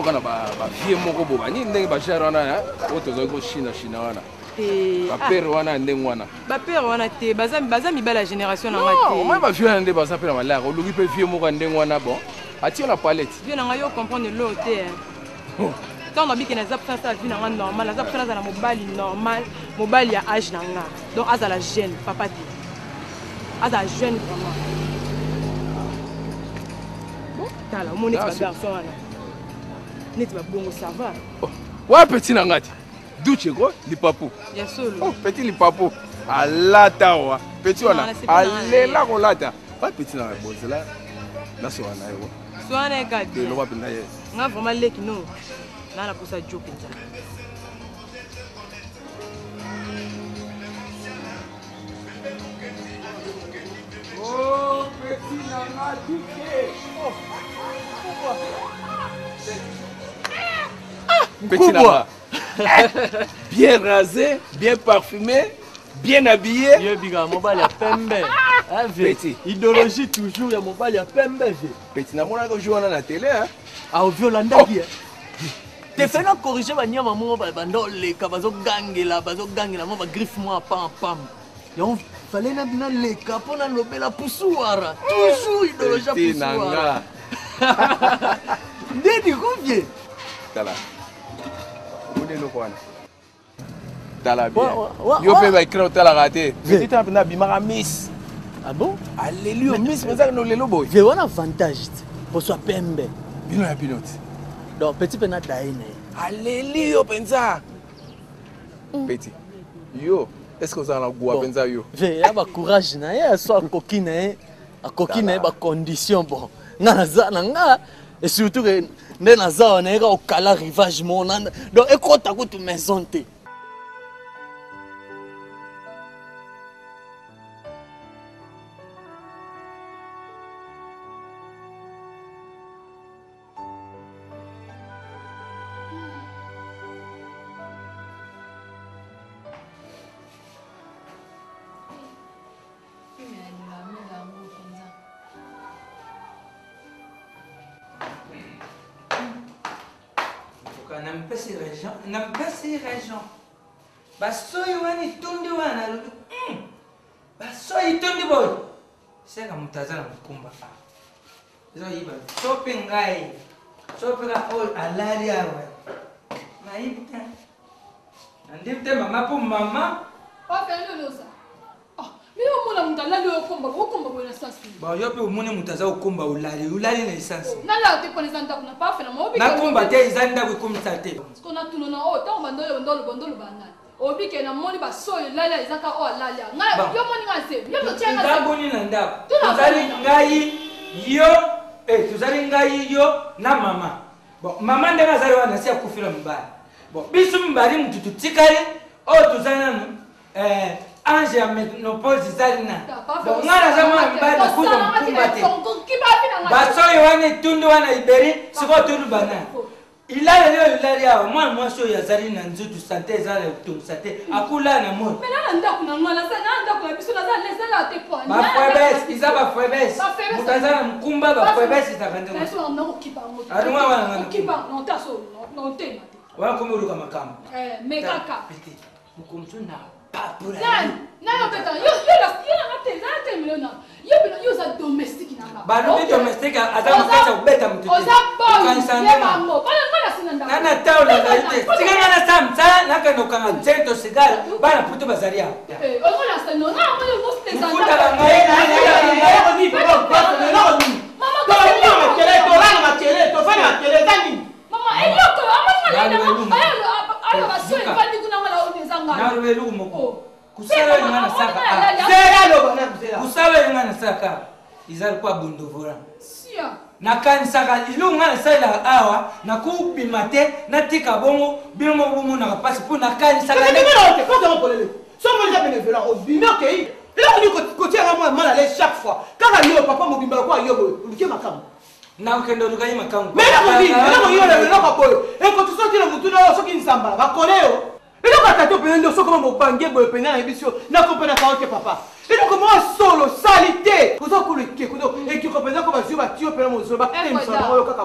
Kana ba fie moko boba ni ndenge ba cher wana o tozo ko China wana ba père wana ndenge wana ba père wana te baza mibala génération na ngati te moi ba fie wana nde baza pe na malaka o luki pe fie moko ndenge wana bon atie na palette bien nga yo comprendre lo te tant na biki na zap ça vie na normal zap ça na mobali normal mobali ya âge na nga donc azala jeune papa te azala jeune vraiment bon tala mon garçon wana net ba bongo ça va ouais petit na ngati duche ko lipapu ya solo oh petit lipapu alata wa petit wana alela ko lata pas petit na bozela na so wana yo so wana ka de lo wapinda ye nga vraiment leki no na posa joke nza oh petit na ngati oh petit là bien rasé, bien parfumé, bien habillé. Yo biga mobile ya pembe. Petit. Idéologie toujours ya mobile ya pembe. Petit na mona ko jouer na télé hein. Ah au violanda qui te fait na corriger ba nyama mo ba ndole ka bazo gangela mo ba griffe mo pam pam. Yo fallait na bina le ka pona lobela pusuara. Toujours idéologie pusuara. Ndedi combien? Tala. Tala bien. Yo pe ba écrire tala raté. Petit temps na bimaka miss. Ah bon? Alléluia miss mais ça no lelo boy. Je vois un avantage pour soi pembe. Bino ya pilote. Donc petit pena daine. Alléluia penza. Petit. Yo, est-ce que ça na goa penza yo? Je ya ba courage na ya so akokine, akokine ba condition bon. Nga na nga et surtout que nde naza wana eka okala rivage monana donc ekota kutu maison te Nampesi région. Basoyi wani tundi wana ludu. Basoyi tundi boy. Seka mutazana mkumba. Zo yiba. Shopping ngai. Shopping all alali awe. Maipta. Ndipte mama pu mama. Ofelo losa. Ah, mimi mwana mtalali okomba bona sasa. Ba yope umune mutaza okomba ulali na essence. Nala te pone santa kuna pa fena mo bi. Nakomba te izanda wikumisa te. Skona tunona o ta bandolo bana. Obi ke na moni ba so lala izaka o lala. Nga yo moni ngase. Yo no chenga. Ndaboni na ndako. Tuzali ngai yo na mama. Bon mama ndenga zali wana si akufira mbali. Bon bisu mbali mtutu tikali o tuzana Ange ya menopause zalina. Donc ngala zama mbali na kuzo mkumba te. Basoyi wana tundu wana iberi siko tundu bana. Ilale ya mwa so ya zalina nzutu santé zala tundu santé akula na mo. Mena nda kuna ngala sana nda kuna biso na zala zala te kwa. Ba fwebes izaba fwebes. Mutazana mkumba ba fwebes itakande. Eso ndo kipa mo. Aduma wana kipa no taso no tema. Wa kumuru kama kama. Mekaka. Piti. Mukumtu na papura. Non, peut-être. Yo za domestique nanga. Ba no domestique azamu pesa ubeta mtu. Nana taula za yote. Sigana na samsa naka ndo kanga jento sigara bana putu bazaria. Ola sa no na mo yo ste za. Futa la ngai na ni pa ni. Mama eloko amana ala baso efandi kuna ngala onezanga. Na rubelu moko. Kusala ngana saka. Zera lo bana zera. Kusala ngana saka. Izali kwa bundovora. Sia. Na kanisaka ilu ngana sala awa na kubimate na tika bongo bimo bumu na pasi pour na kanisaka. Comment polele? Somo ya bénévolat au bimé OK. Là on dit côté vraiment mal à l'aise chaque fois. Quand yo papa mo bimba kwa yo, ulike makamu. Na ukendo lukai makamu. Mena mo bi, mena mo yo le loka boy. E ko tsoti na mutu na soki nsamba. Ba koleo. Et donc, quand tu as payé, tu as comment banguer pour payer un émission, n'a pas payé un papa. Et donc, comment solo, salité, vous avez coulé, et qui représente comme un sur tu as payé mon zoba, et il me semble que tu as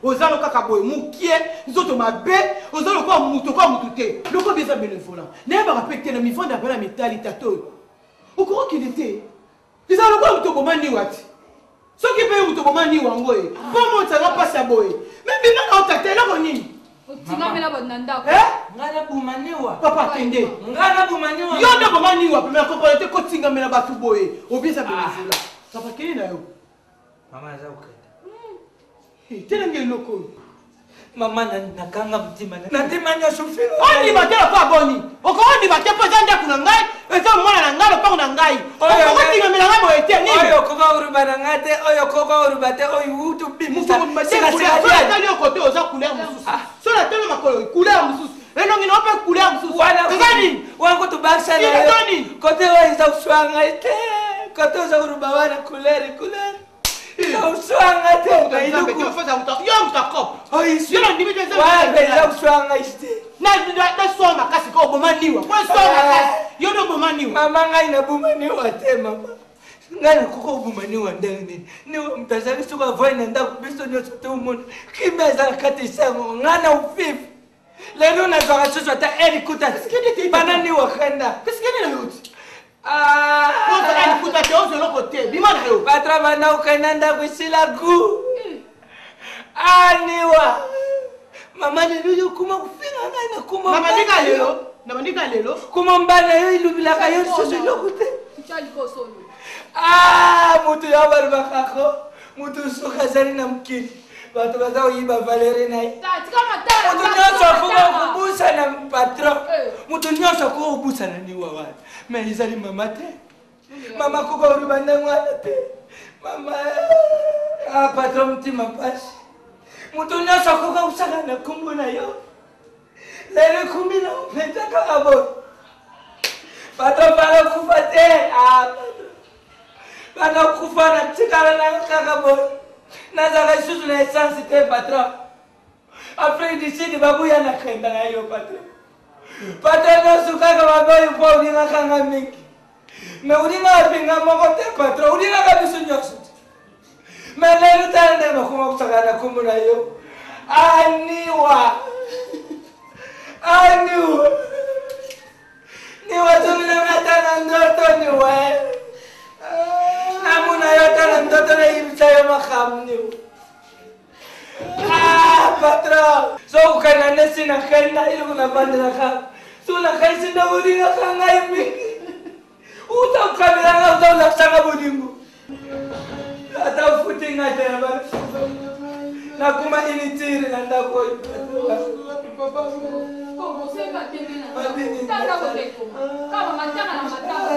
ozalo kaka boye mukie nzoto mabe ozalo kwa muto te loko biza bénévolat ne ba rapete na mifanda bala metali tato ukoko kilete izalo kwa muto bomani wati soki pe muto bomani wango e pomo tsanga pasa boye même na otata na konini otingamela bonanda ngana bumaniwa papa tende ngana bumaniwa yo ndo bomaniwa pe komponente ko tingamela batu boye obiza bénévolat papa kini na yo mama za ukata tena ngeloko mama nakanga mtima natima nyosho filo oni batela kwa boni okoni batepo zanda kuna ngai ezo mwana na ngalo pa na ngai okoko tingamela ngabo ete nini oyo koka urubana ngate oyo koka urubate oyo utu bimusa sika tali okote oza couleur mususu so la tele makolo couleur mususu eno ngino pe couleur mususu ngani wangu to baksa na kote wa isa uswanga ite kote oza urubawana couleur uswanga te iluku foza mutako yo mutako oh isu yo ndimi teza wa beza uswanga iste na soma kasi ko bomaniwa ko soma kasi yo do bomaniwa mama ngai na bomaniwa te mama ngana kuko bomaniwa ndani ni mtazali suka voina nda kubiso nyoso te umona kimeza kati sango ngana ufifu lelo na zwa susu ta elikuta banani wakanda kisikeni na yuti Kota kuta te ozo loko te bima na yo patra bana ukananda kusila gu aniwa mama lelo kuma kufinga ngai na kuma mama ndika lelo kuma mbana yo ilubila ka yo susu lokute chali ko solo mutu ya barbakako mutu suka zari na mkini batu bazao yiba Valeri nai mutu nyoso kuko kubusa na patron mutu nyoso kuko kubusa na niwa wala me izali mama te mama kuko urubanda mwana te mama patron mtima pasi mutu nyoso kuko usaka na kumbu na yo lele kumbi na upeta kakabo patron bala kufa te bala kufa na tikala na kakabo nazaka isusu na essence te patron après d'ici babuya na kenda na yo patron nasukaka baboyi mpo ulingaka nga mingi me ulingaka pinga moko te patron ulingaka biso nyonso te me lelo tala nde bakoma kusaka na kumbu na yo aniwa niwa tuminanga tana ndoto niwe namuna yo tana ndoto na yibisa yo makamni patron so ukana nesi na kenda ilu kuna bandira ka so na kaisi na ulinga kanga imi uta ukamilanga uta ulapsanga budingu ata ufutinga tena ba na kuma initiri na ndako papa ko seka tena tata ko teko kama matanga na matanga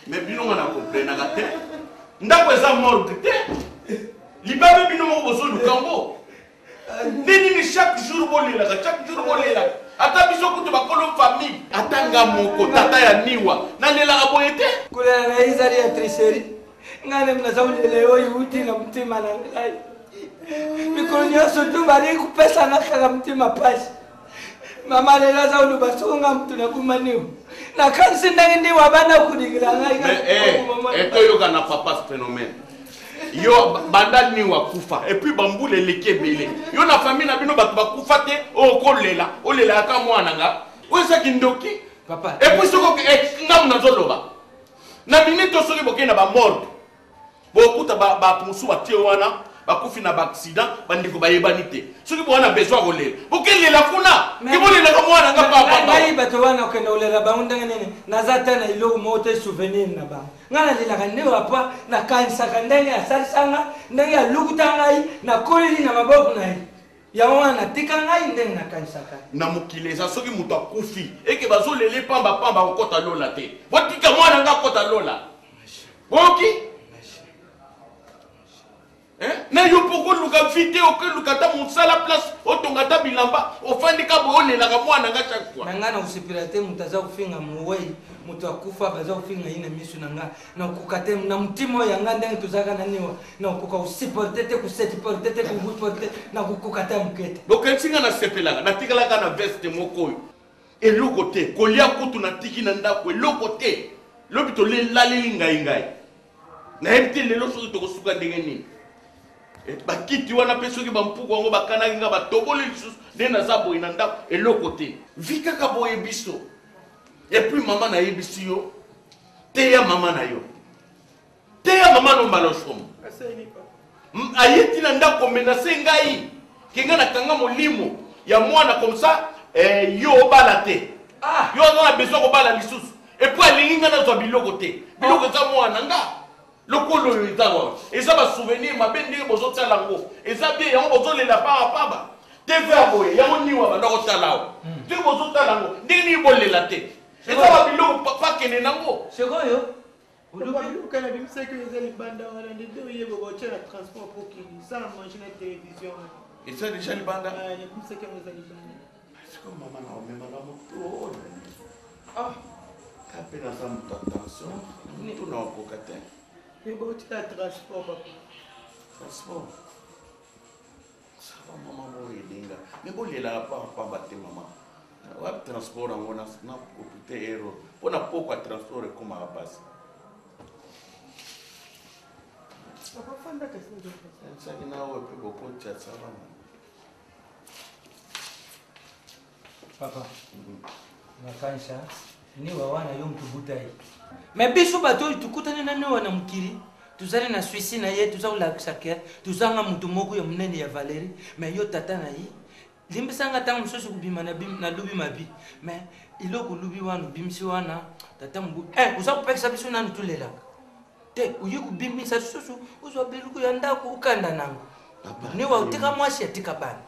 mais bino wana comprendre te ndako eza morte te libabe bino moko bozoluka ngo nini chaque jour bolela ata biso kutu bakolo famille atanga moko tata ya niwa nalelaka boye te kulela na izali ya tricherie ngane mnazaulela oyo uti na mtima na ngai mikolo nyonso tu bali kupesanga kaka mtima pasi mama lelo azaoluba sokonga mutu nabumaniwa nakanisi ndenge ndi wabana kudigila ngai etoyoka na papa phénomène yo banda niwa kufa et puis bambula eleki ebele yo na famille na bino bato bakufa te okolela olelaka mwana nga oyesaki ndoki et puis soki ngamu nazoloba na minute soki bokei na bamorte bokuta bamusu batie wana bakufi na baaccident bandeko bayebani te soki bowana besoin kolela bokelela kuna kebolelaka mwana nga papangai bato wana okende olela bango ndenge nini naza te na iloko moko te souvenir na bango ngai nalelaka ndenge apa nakanisaka ndenge asalisanga ndenge alukuta ngai nakoleli na maboko na ye yango wana natika ngai ndenge nakanisaka na mokili eza soki moto akufi eke bazolele pambapamba kokota lola te botika mwana nga akota lola boki na yo poko luka vite okeluka ta mosala place otonga ta bilamba ofandi ka boolelaka mwana nga chaque fois na nga na kosepela te moto aza kofinga mowei moto akufa baza kofinga ye na miso na nga na kokoka te na motima oyo yanga ndenge tozalaka na niwa na kokoka kosiporte te kosetiporte te kobuporte na kokoka te moke te bokensi nga nasepelaka natikalaka na veste moko oyo eloko te kolia kutu natiki na ndako eloko te lobi tolelaleli ngai nayebi te lelo soki tokosuka ndenge nini bakiti wana mpe soki bampuku yango bakanaki nga batoboli lisusu nde naza boye na ndako eloko te vi kaka boye biso epuis mama nayebisi yo teya mama na yo teya mama no mbalosomo ayeti na ndako menase ngai ke nga nakanga molimo ya mwana comme ça yo obala te yo aza na besoin kobala lisusu epuis alingi nga nazwa biloko te biloko eza mwana nga lokolo oyo eza wana eza basouvenir mabe ndenge bozotala yango eza bien yango bozolela pamba tv ya boye yango niwa banda kotala awa ndenge bozotala yango ndenge nini bolela te eza babiloko pakende nango sikoyo oluka na bimisaki eza libanda wana ndende oyeba botia na transport po kili sala mange na télévision eza déjà libanda bimisaki yango eza libanda siko mama na omemaka moto kape naza moto attention moto na wakoka te otia transport papa transport sava mama boyo elinga me bolelaka pamba te mama wapi transport yango na kopite ero mpo na poko ya transport ekomaka pasi saki nawe mpe bokotia sava papa nakansha niwa wana yo mtubuta ye me biso bato oyo tukutani na niwa na mokili tuzali na swisi na ye tuza kolakisa ke tuzanga motu moko ya monene ya valeri me yo tata na ye limbisanga ntango mosusu kobima na lubi mabi me iloko lubi wana obimisi wana tata mobu oza kopekisa biso nanu tulelaka te oye kobimisa lisusu ozwa biloko ya ndako okanda nango niwa otika mwasi atika bana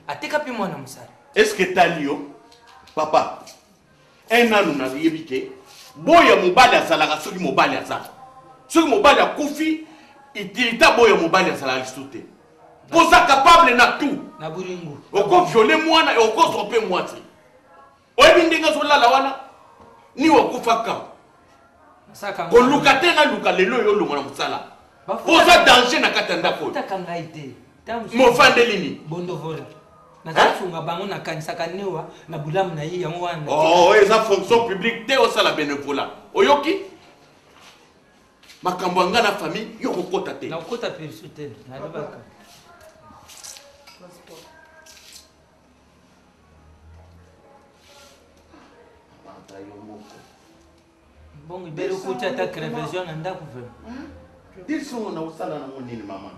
atika mpe mwana mosala estce tali yo papa nanu nayebi ke boya mobali azalaka soki mobali azala soki mobali akufi itilita boya mobali azalaka lisusu te poza capable na tout na buringu okoviole mwana e okozwa mpe mwasi oyebi ndenge azolala wana ni wakufaka koluka te naluka lelo oyo olongo na mosala poza danger na kati ya ndako oyo mofandeli nini bondovole nazasunga bango nakanisaka newa na bulamu na ye yango wana eza fonction publique te osala bénévolat oyoki makambo anga na famille yo kokota te nakokota perso te nalobaka bongo ibele okutia ata crevesion na ndako vraimen disongo na osala nango nini mama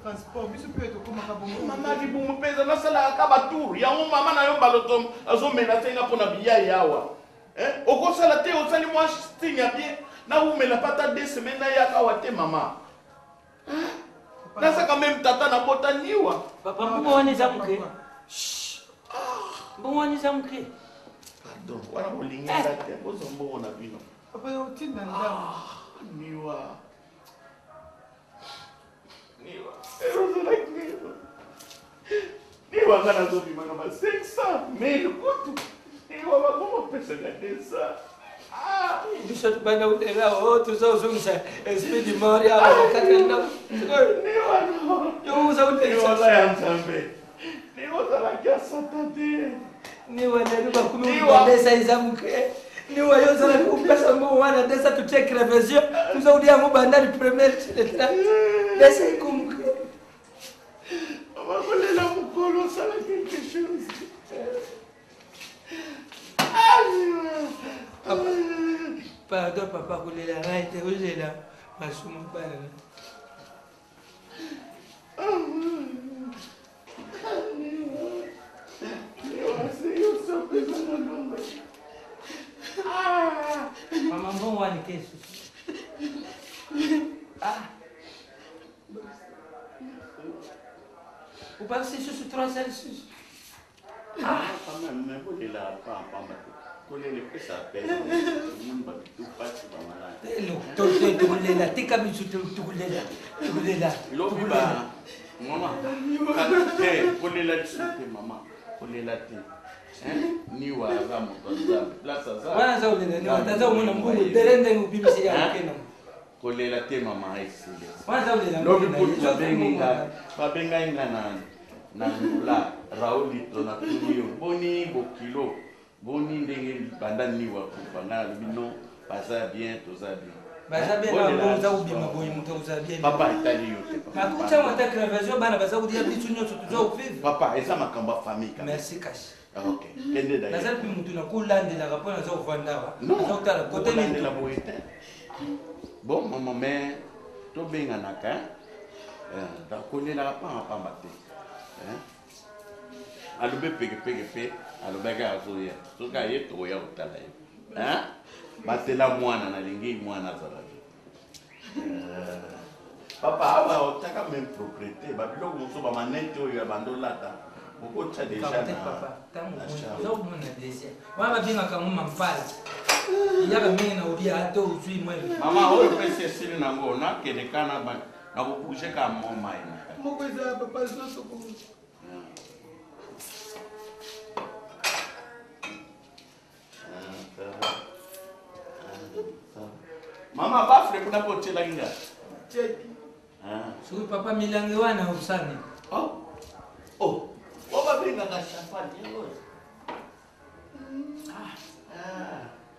transport biso mpe tokomaka bongo mama libumu mpenza nasalaka ka batour yango mama na yo mbaloto azomenase nga mpona biyai awa okosala te osali mwa signe ya bien naumela pata 2 semaines nayaka awa te mama nasaka meme tata nabotaniwa papa mbongo wana eza moke mbongo wana eza moke pardon wana molingela te bozwa mbongo na bino papa otinda ndambo niwa niwa nga nazobimaka ba 500 kutu niwa bakomopesaka 200 biso tubanda kutela tuza uzungisa esprit du mort awa kati ndako yo uza niwa ya nzambe niwa ozalaki ya sata te niwa nani bakumi badesa eza moke niwa yo ozalaki kopesa mbongo wana desa tutie crevesion tuza kudia yango bandali première chiletra desa ikomoke bakolela mokolo osala quelque chose pardon papa kolela ngai te olela masumu bana mama mbongo wani kesu upakisi susu 3 susu tukulela tika bisu tukulela mama te kolela lisu te mama kolela te niwa aza moto azambe place wana aza kolela niwa taza komona mbongo dere ndenge obimisi yakena kolela te mama esile wana aza kolela lobi kutu babengai nga na ngula raolito na tunio boni bokilo boni ndenge banda niwa kufa nga alobi non baza bien toza bien baza bien na bonza ubima boyi mutoza bien papa itali yote makucha mata creation bana baza kudia bitu nyoto tuzo vivre papa eza makamba famille merci kashi OK kende da nazali pi mutu na kulandela kapona za kuvanda wa non tala kote ni la boite bon maman mais to benga naka da kolela pa mate alobe pege pe alobe ga azoya so ga yeto ya utala batela mwana na lingi mwana zalabi papa aba otaka même propriété babilo muso ba manete oyo ya bandolata okocha déjà papa tamu zo mona desia baba binga kama mampala yaba mimi na udia hata uzui mwele mama oyo pese sili nango na kenekana ba na kupushe ka mama ina moko eza papa zo soko mama bafle kuna potela kinga cheki sui papa milange wana usane oba benga ka champagne yo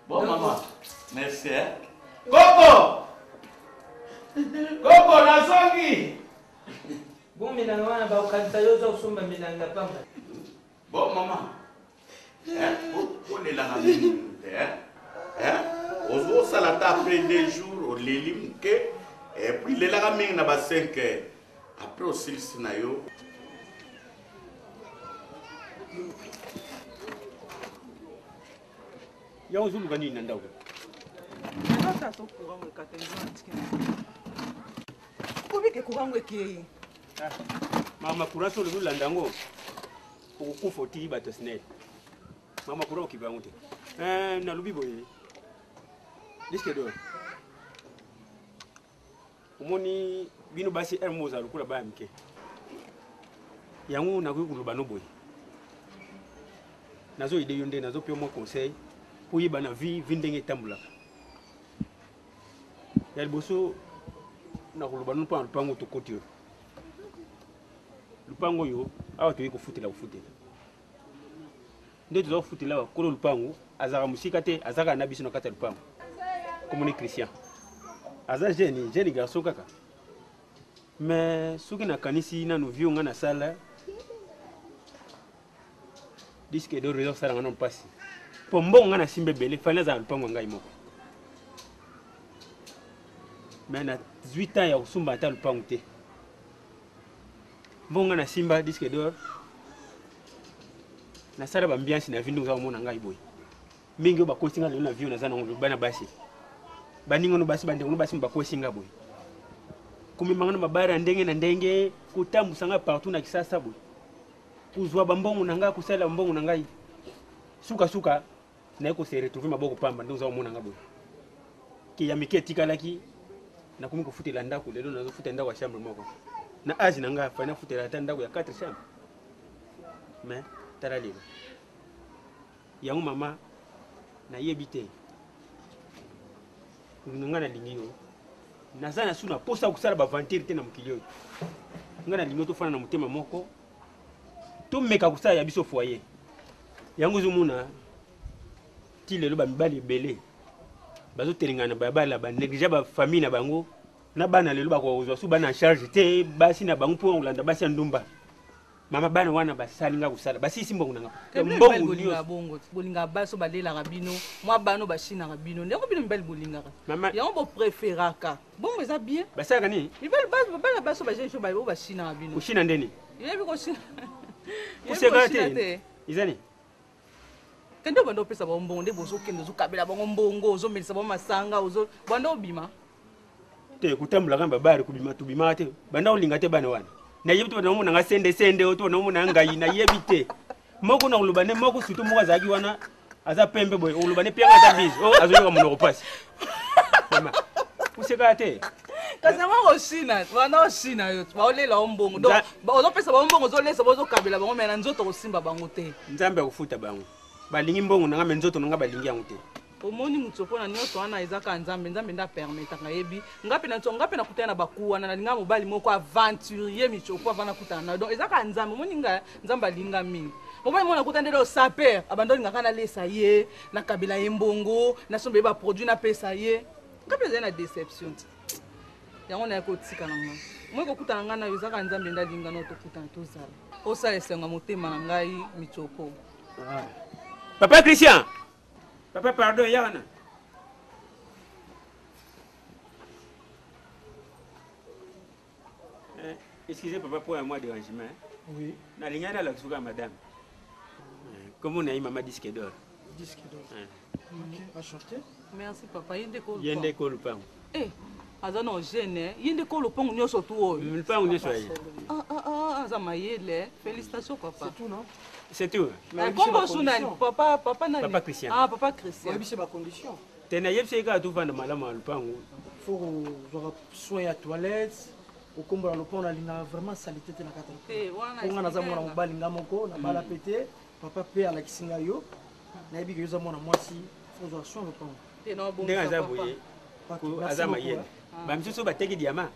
bon mama merci Koko nazongi bon milange wana ba ukanta yoza usumba milange pamba bon mama on est là ozo salata après 2 jours au lilimke et puis le la mingi na ba 5 heures après aussi sinayo ya uzulu gani nanda ko nasa so kurango katenzo antikena kubike kurango ke mama kuraso lulu landango ukukufa ti bato snel mama kura okibango te na lubi boye diske do umoni bino basi ermoza lukula ba mke yangu na kuyukuluba no boye nazo ide yonde nazo pio mo conseil pour yiba na vie ndenge tambula ya liboso na kuluba no pa lupango to kotio lupango yo awa to yiko futela kufutela nde tuzo futela ko lupango azaka musika te azaka na biso na kata lupango comme les chrétiens aza jeune garçon kaka mais soki na kanisi na no vieux nga na sala disque de réseau sala nga non passi pombo nga na simbe belé fana za lupango ngai moko mais na 18 ans ya kusumba ta lupango te mbonga na simba disque d'or na sala ba ambiance na vindo za mona ngai boy mingi ba kosinga le na vieux na zana ngolo bana basi baningo no basi bande no basi ba kosinga boy kumi mangana mabara ndenge na ndenge kutambu sanga partout na kisasa boy kuzwa bambongo na ngai kusala mbongo na ngai suka na eko se retrouver maboko pamba ndo za mona ngai boy ki ya miketi kalaki na kumi kufutela ndako lelo nazo futa ndako ya chambre moko na age na ngai fa na futela ndako ya 4 chambre mais tala lelo yango mama na yebite ngana lingio nazana suna posa kusala ba vantir te na mukilio ngana lingio to fana na mutema moko to meka kusala ya biso foyer yango zumuna ti lelo ba mibali belé bazo telingana ba bala ba néglige ba famille na bango na bana lelo ba ko zo su bana charge te basi na bango po ngolanda basi ndumba mama bana wana basalinga kusala basisi mbongo nanga mbongo ndio bongo bolinga baso balela rabino mwa bano bashina rabino ndeko bino mbali bolinga yango bo préféraka bongo eza bien basaka ni ibel bana baso baje sho bali bo bashina rabino ushina ndeni yebi ko shina usekate izani kendo bando pesa ba mbongo nde bozo kendo zo kabela ba mbongo zo melisa ba masanga ozo bando obima te kutambula kamba bari kubima tubima te banda ulinga te bana wana na yebi to na sende oto na muna ngai na yebi te moko na ulubane moko sutu moko azaki wana aza pembe boy ulubane pia ngata bizi azoyoka monoko pasi mama useka te kasama oshina wana oshina yo ba olela ombongo donc ozo pesa ba ombongo zo lesa bozo kabela bango mena nzoto kosimba bango te nzambe akufuta bango balingi mbongo nanga menzoto nanga balingi yango te omoni mutsopona nyonso wana ezaka nzambe nda permetaka yebi ngape na kutana na bakuwa na linga mobali moko aventurier michoko avana kutana donc ezaka nzambe omoni nga nzambe alinga mingi mobali mona kutana ndelo saper abandoni ngaka na lesa ye na kabila ye mbongo na sombe ba produit na pesa ye ngapi eza na déception yango na kotika na nga moi kokutana nga na yo ezaka nzambe ndalinga na tokutana tozala osala esengo motema na ngai mitoko. Papa Christian, papa pardon yana. Excusez papa pour un mois de dérangement. Oui. Na lingana la kusuka madame. Comment on a eu maman disque d'or? Disque d'or. Ok, enchanté. Merci papa, yende ko. Yende ko le pain. Eh, aza no gêne, yende ko le pain nyonso tu oyo. Le pain nyonso ayi. Aza mayele. Félicitations papa. C'est tout non? C'est tout. Comment sunani papa nani? Papa Christian. Ah papa Christian. Oui, c'est ma condition. Tena yebse ka tu vanda malama le pain. Faut avoir soin à toilette. Au combo dans le pont, on a vraiment salité de la catastrophe. On a un mobile ngamoko, na bala pété, papa paie à la kisinga yo. Na ebi que moi moi si faut avoir soin le pont. Ndenga za boye. Ko azama yene. Ba misusu bateki diama.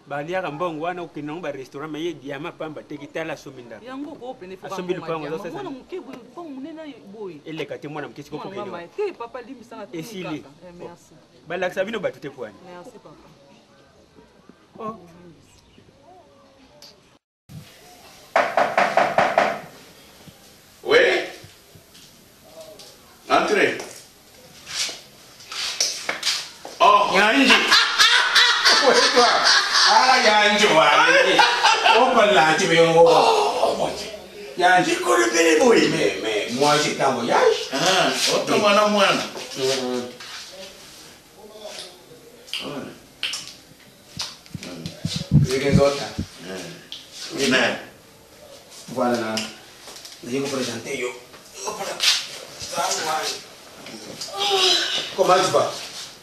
Ba lia kambongo wana ukinonga ba restaurant maye diama pamba teki tala sominda. Yango ko pene fa. Asombi le pango za sasa. Mwana mkebu pont munena boy. Ele kati mwana mkisi ko kopelo. Mama, ke papa limisa na Esili. Merci. Ba laksa bino batute kwani. Merci papa. Oh. Oui. Entrez. Oh. Yanji. Ouais, toi. Ah, Yanji, ouais. Oh, ben là, tu veux. Oh, mon Dieu. Yanji, qu'on le paye, oui. Mais, moi, j'étais en voyage. Ah, autant moi, moi. Voilà. Je vais vous présenter. Comment tu vas?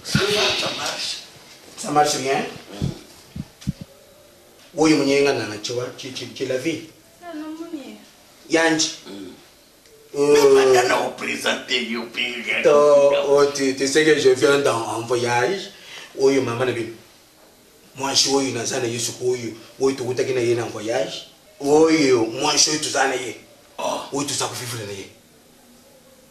Ça marche. Ça marche bien? Oui, tu vois, tu l'as vu? Yanji. Tu sais que je viens en voyage. Oui, maman, moi je suis en voyage. Oui, moi je suis tout ça. Oui, tout ça pour vivre.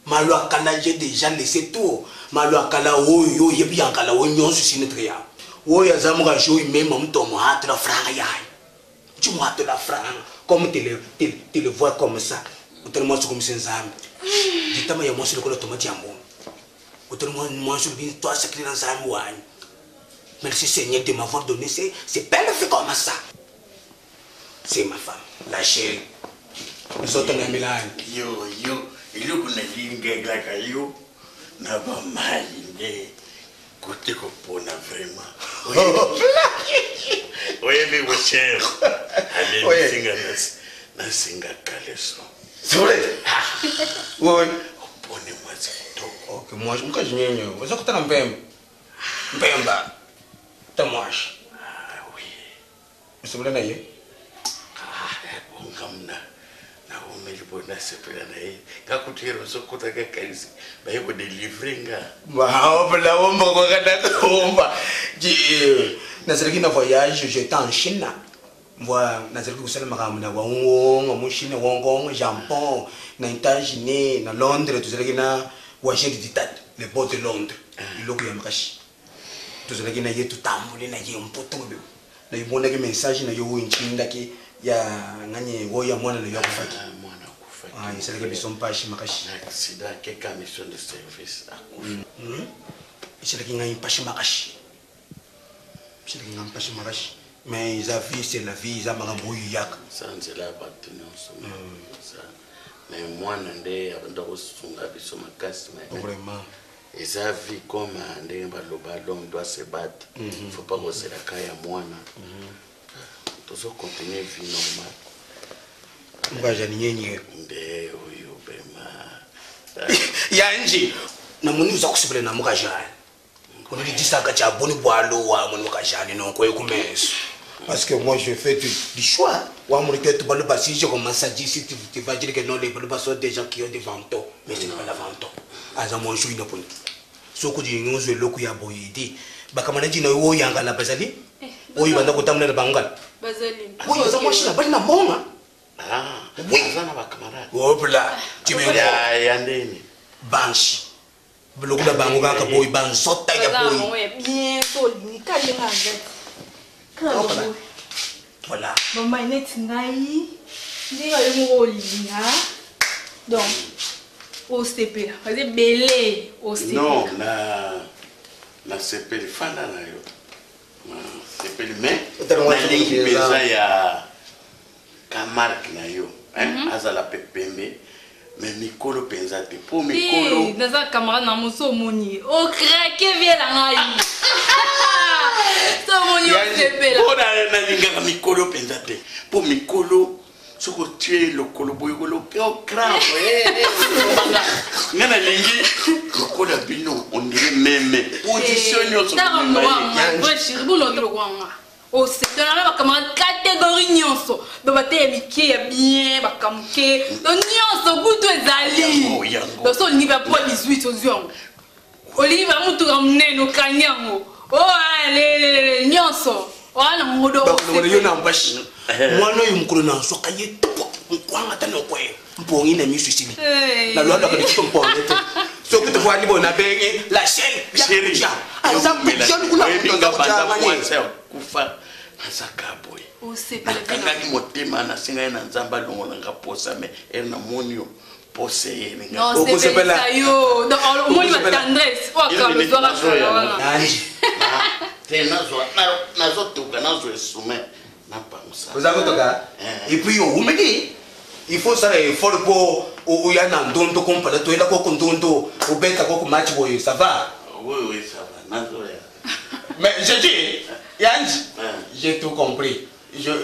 Malo akala, j'ai déjà laissé tout. Malo akala, oui, oui, et bien akala, oui, non, je suis notre ya. Oui, azamuka joue même en ton mois de la franc ya. Tu m'as de la franc. Comme tu le vois comme ça. Autrement, c'est comme ça. Dis-moi, il y a moi sur le col automatique en bon. Autrement, moi je viens toi sacré dans un mois. Merci Seigneur de m'avoir donné c'est belle fait comme ça. C'est ma femme, la chérie. Nous autres, on a mis là. Yo, il y a une ligne là, yo. N'a pas mal, côté copona vraiment. Oui, mais mon cher. Allez, nasinga kaleso. C'est vrai? Oui. Prenez-moi ça. Ok, moi je me cache bien. Vous avez un peu. Bemba. Tamash. Ah oui. Vous savez là, on gamna. Na umeli bona sepela na yeye. Ngakutiro sokutaka kalisi. Bayibo delivery nga. Bah, on va regarder. Nazalaki na voyage, j'étais en Chine. Moi, nazalaki kusala makambo na Wangong, mo Chine Wangong, Japon, na États-Unis, na Londres, tuzalaki na Washington Ditat, le port de Londres. Iloko ya makashi. Tuzalaki na ye tutambule na ye mpoto be. Na yibonaki message na yo incindaki ya nganye woya mwana na yo kufaki. Mwana kufaki. Ah, isalaki bison pashi makashi. Accident ke mission de service akufa. Isalaki ngai pashi makashi. Isalaki ngai pashi makashi. Mais la vie, c'est la vie, ça m'a rendu yak. Ça, c'est la appartenance. Mais moi, je suis vraiment. Et ça vit comme un l'homme doit se battre. Il ne faut pas que c'est la caille à moi. Tout ça continue à vie normale. Je vais n'y aller. Yanji, na moni uza kusibele na muka jani. On dit ça que tu as bon boilo wa mon muka jani non quoi commence. Parce que moi je fais du choix. Wa mon que tu vas le passer, je commence à dire si tu vas dire que non les balles sont des gens qui ont des ventaux, mais c'est pas la vento. Aza mon chou ina poni. Soko di ngozo loku ya boyidi. Bakamana jina wo yanga la bazali. Oyi banda ko tamna bangal. Bazali. Oui, ça moi china bali na bonga. Ah, oui, ça na ba camarade. Hop là, tu me ya ndeni. Banshi. Blokuda bango kaka boy ban sota ya boy. Bien soli, kalenga avec. Voilà. Maman net ngai. Ndinga yo linya. Donc au CP là, vas-y belé au CP. Non, na CP le fanda na yo. CP le mais na lingi pesa ya Camargue na yo. Azala pepembe. Mais Mikolo penza te pour Mikolo. Oui, dans un camarade na moso moni. O craqué vient la ngai. So moni au CP là. Pour na linga Mikolo penza te. Pour Mikolo ce que tu es le coloboyolo au crabe. Nana lingi Mikolo bino on dirait même position yo so. Ta moi, chérie, bon l'autre gwanga. Oh, c'est un camarade catégorie nyonso. Donc ba te miki ya bien, ba kamke. Donc nyonso goût ezali. Donc so ni ba pour 18 aux yeux. Oliva mutu ramne no kanyango. Oh, allez, nyonso. Wala ngodo. Donc yo na mbashi. Mwana yo mkolo na so kaye topo. Kwanga tano kwe. Mpongi na misu sili. La loi de la mpongi. So que tu vois ni bona bengi la chaîne. Chérie. Ah, ça me donne kula kufa asaka boy. Oh, c'est pas le kaka motema na singa na nzamba longola ngaposa me na monio posé ni nga. Non, c'est pas ça yo. Donc au moins la tendresse. Oh, comme le soir là. Nazo tuka nazo esume na pamusa. Vous avez toka. Et puis au midi il faut ça il faut pour au yana ndondo kompala to enda ko ndondo au beta ko match boy ça va. Oui ça va nazo ya. Mais je dis Yanji, j'ai tout compris.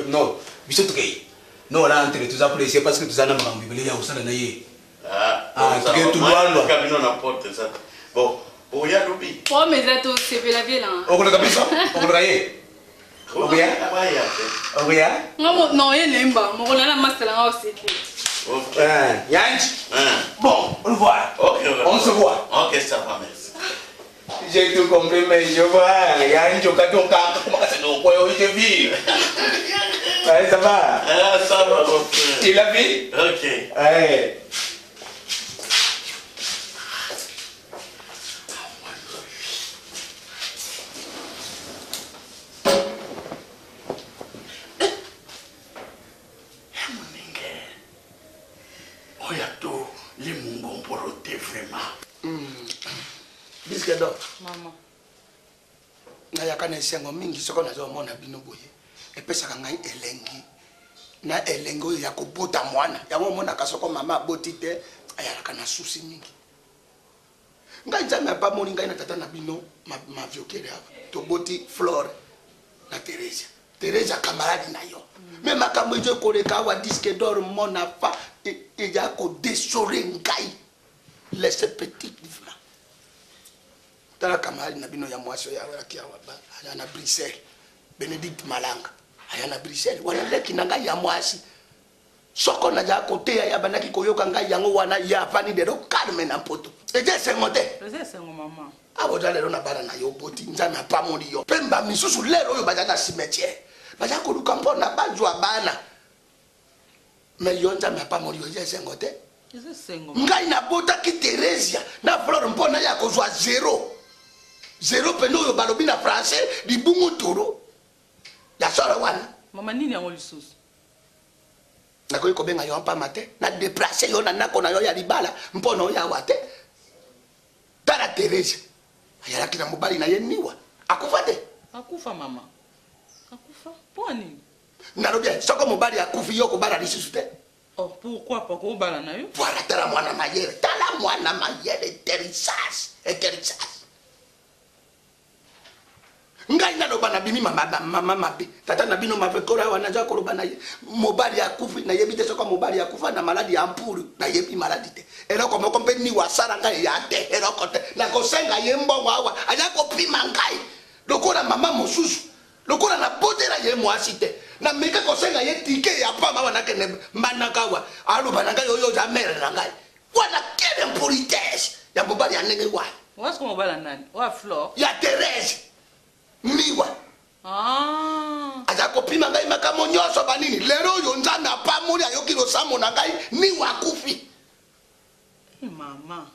Non, biso tukei. Non là entre tous après c'est parce que tous ana mambo bibele ya usana na ye. Tu tout loin là. Kabino na porte ça. Bon, oya lobi. Oh mais là tout c'est la vie là. Okolo kabisa. Okolo kaye. Oya. Oya. Non, il n'est pas. Mon on a la masse là aussi. Yanji. Bon, on le voit. On se voit. OK, ça va merci. J'ai tout compris, mais je vois. Il y a un joker qui a comment c'est donc quoi je vis. Ouais, ça va. Ça va. OK. Tu l'as vu? OK. Ouais. Oyato, les mungons pour vraiment. Biskedo. Maman. Na yakana esengo mingi soko nazo mona bino boye. Epesa ngai elengi. Na elengo ya kobota mwana. Yango mona kasoko mama botite ayaka na susi mingi. Ngai nzame pa moni ngai na tata na bino ma viokere hapa. To boti Flore na Teresa. Teresa camarade na yo. Même makambo je koleka wa disque d'or mona fa et ya ko désorer ngai. Laisse petit vivre. Tala camarade na bino ya mwaso ya waki awaba ayana Bruxelles Benedict Malanga ayana Bruxelles wana leki na ngai ya mwasi soko na ja kote ya banaki koyoka ngai yango wana ya fani de Carmen na poto eje sengote mama abo dale na bara na yo boti nzana pa moni yo pemba misusu lero yo baja cimetière baja ko lukampo na bazwa bana me yo nzana pa moni yo eje sengote ngai na bota ki Teresia na Flore mpona ya kozwa 0 peno yo balobi na français di bungu toro ya sora wana mama nini yango lisusu nakoyi kobenga yo mpa mate na déplacer yo na nako na yo ya libala mpona yo ya wate tala Teresa ayalaki na mobali na ye niwa akufa te akufa mama akufa poni nalobi soko mobali akufi yo kobala lisusu te. Oh, pourquoi pas qu'on bala na yo? Voilà, tala mwana mayere Terisas. Ngai na loba na bimi mama mabe. Tata na bino mafekora wana ja koloba na ye. Mobali akufi na yebi te soko mobali akufa na maladi ya mpuru na yebi maladi te. Eloko moko mpe ni wasara ngai ya te eloko te. Na ko senga ye mbongo awa anya ko pima ngai. Lokola mama mosusu. Lokola na botela ye mwasi te. Na meka ko senga ye tike ya pamba wana kene manakawa. Alo bananga yo ja mere na ngai. Wana kene politesse. Ya mobali ya ndenge wa. What's ko mobali nani? Wa Flore. Ya Teresa. Miwa. Aja ko pima ngai makamo nyoso banini. Lero yo nzana pa muri ayoki lo samo na ngai ni wakufi. Mama.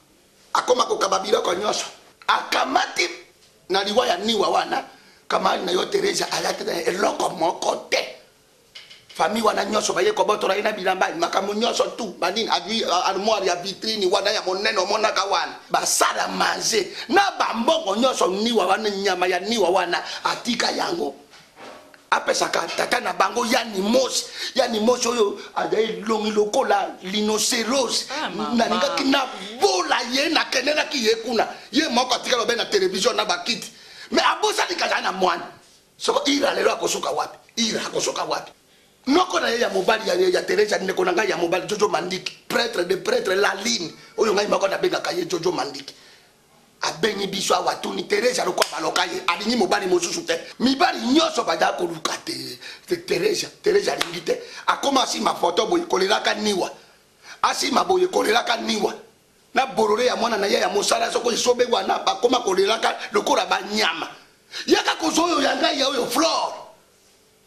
akoma kokaba biloko nyonso akamati na liwa ya niwa wana kama na yo Teresa ayate eloko moko te famille wana nyonso baye kobotora ina bilamba makamu nyonso tu banini armoire ya vitrine wana ya moneno monaka wana basala manger na bambongo nyonso niwa wana nyama ya niwa wana atika yango apesaka tata na bango yani mosi oyo adai longi lokola linoceros na ningaki na bola ye na kenena ki ye kuna ye moko atika lobe na television na bakiti mais abosa likaza na mwana soko ira lelo akosuka wapi noko na ye ya mobali ya Teresa ndeko na ngai ya mobali Jojo Mandiki prêtre la ligne oyo ngai moko na benga kaye Jojo Mandiki abengi biso awatuni Teresa lokwa baloka ye alingi mobali mosusu te mibali nyonso bada koluka te Teresa lingi te akoma asima foto boye kolelaka niwa asima boye kolelaka niwa na borore ya mwana na ye ya mosala soko isobe wana bakoma kolelaka lokola banyama yaka kozoyo ya ngai ya oyo Flore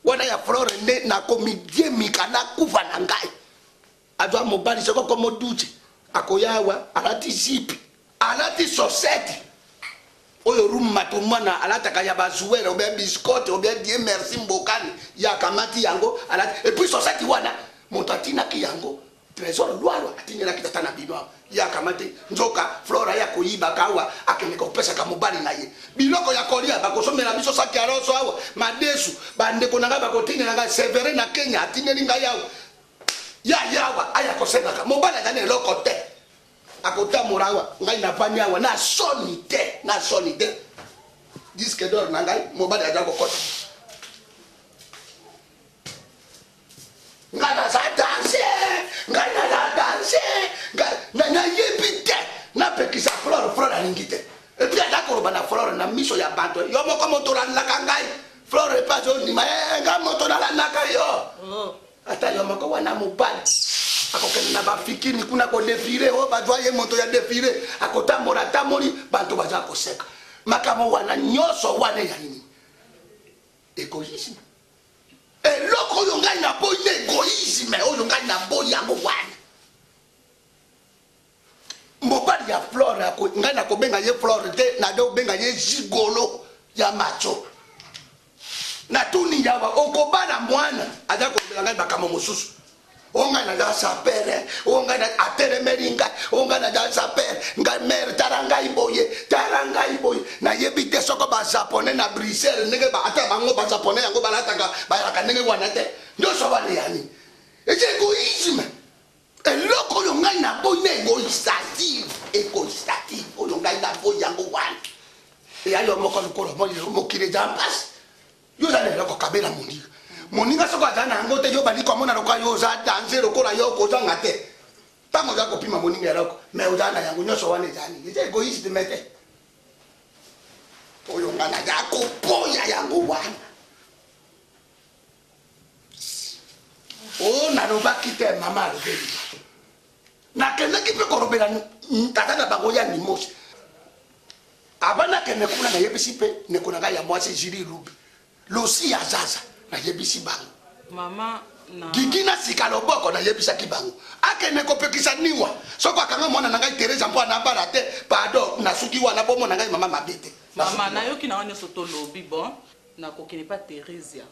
wana ya Flore nde na komidie mikana kufa na ngai adwa mobali soko komo duche akoyawa alati zipi alati soseti oyo rumatu mwana alataka ya bazuwere obia biscotte obia die merci mbokani ya kamati yango alati et puis soseti wana montatina ki yango trésor lwalwa atinela kitata na bino ya kamati nzoka Flora ya koyiba kawa akene ko pesa ka mobali na ye biloko ya kolia bakosomela biso saki aroso awa madesu bande konanga bakotinela nga severe na Kenya atineli nga yawa yawa aya kosenga ka mobali ngane loko te akota morawa ngai na vani awa na soni te disque d'or na ngai mobali aja kokota ngana za danse na yebite na pekisa Flore alingite et puis adakoroba na Flore na miso ya banto yo moko motora nlaka ngai Flore pas oni nga motora nlaka yo ata yo moko wana mobali akokende na bafikini kuna ko defile o badwa ye moto ya defile akotambola tamoli bantu baza koseka makamo wana nyoso wana ya nini egoisme eloko oyo ngai na boyi egoisme oyo ngai na boyi yango wana mobali ya Flore ngai na kobenga ye Flore te na do benga ye jigolo ya macho na tuni yawa okobana mwana aza kobela ngai bakamo mosusu onga na da sapere onga na atere meringa onga na da sapere nga mer taranga iboye na yebite soko ba japonais na Bruxelles nenge ba ata bango ba japonais yango balatanga ba yaka nenge wana te ndio so bale yani ete egoisme eloko yo ngai na boye egoistative oyo ngai na boye yango wana e ayo moko lokolo mokile jampas yo za le loko kabela mundiga moninga soko azana ngo te yo bali komona lokwa yo za danse lokola yo ko za ngate tango za kopima moninga loko me uzana yango nyoso wane zani ite egoist mete oyo ngana ya kopoya yango wana o na roba kite mama robeli na kene kipe korobela tata na bango ya ni mosi abana kene kuna na yebisipe ne kuna ga ya mwasi jiri rubi losi ya zaza na yebisi bango mama na gigina sikaloboko na yebisa kibango akene kopekisa niwa soko akanga mwana na ngai Teresa mpo na barate pardon na suki wana bomo na ngai mama mabete mama na yoki na wanya soto lobi bon na kokene pa Teresa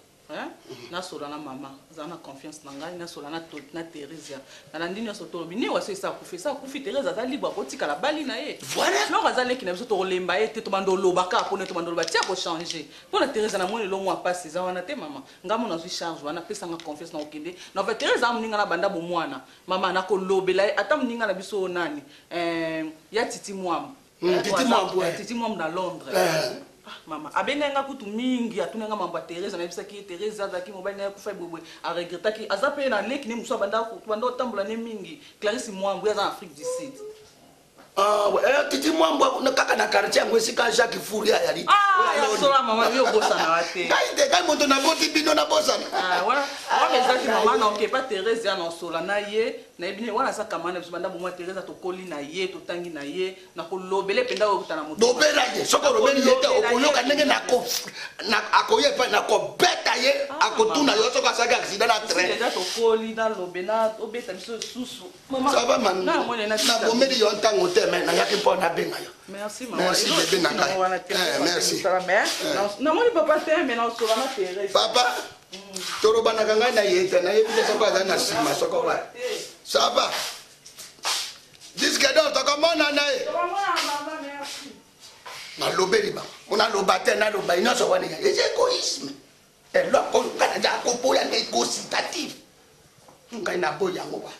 na sola na mama za na confiance na ngai na sola na Teresa na ndini ya soto lobi ni wase sa kufi Teresa za libre kotika la bali na ye voilà no razale ki na biso to lemba ye te to bandolo baka pone to bandolo batia ko changer pona Teresa na moni lo mwa passe za wana te mama ngamo na zwi charge wana pesa nga confiance na okende na va Teresa mninga na banda bo mwana mama na ko lobela ata mninga na biso nani ya titi mwam titi mwam na Londres mama abenga kutu mingi atunanga mambo Teresa na bisa ki Teresa zaki mobali na kufa bobwe a regretta ki azape na leki ne muso banda tambola ne mingi Clarisse Mwambu ya za Afrique du Sud titi Mwambu na kaka na quartier ngo sika Jacques Furia yali ya sola mama yo bosa na wate kai te kai moto na boti bino na bosa wala exactement maman na ok pas Thérèse ya na sola na ye na ebine wana sa kamana biso banda bomwa Thérèse tokoli na ye totangi na ye na kolobele penda okuta na moto lobela ye soko lobeli ye te okoyoka ndenge na akoye pa na kobeta ye akotuna yo soko asaki accident na train déjà tokoli na lobena obeta biso susu ça va man na bomeli yo ntango te mais na yaki mpo na benga yo merci maman merci bébé na ngai merci na moni papa te mais na sola na Thérèse papa tolobanaka ngai na ye te nayebi te soko aza na nsima soko wa ça va diske donc tokomonana ye nalobeli bango onaloba te naloba nyonso wana eza égoïsme eloko oyo ngai naza akopoya na égositative ngai naboyi yango wa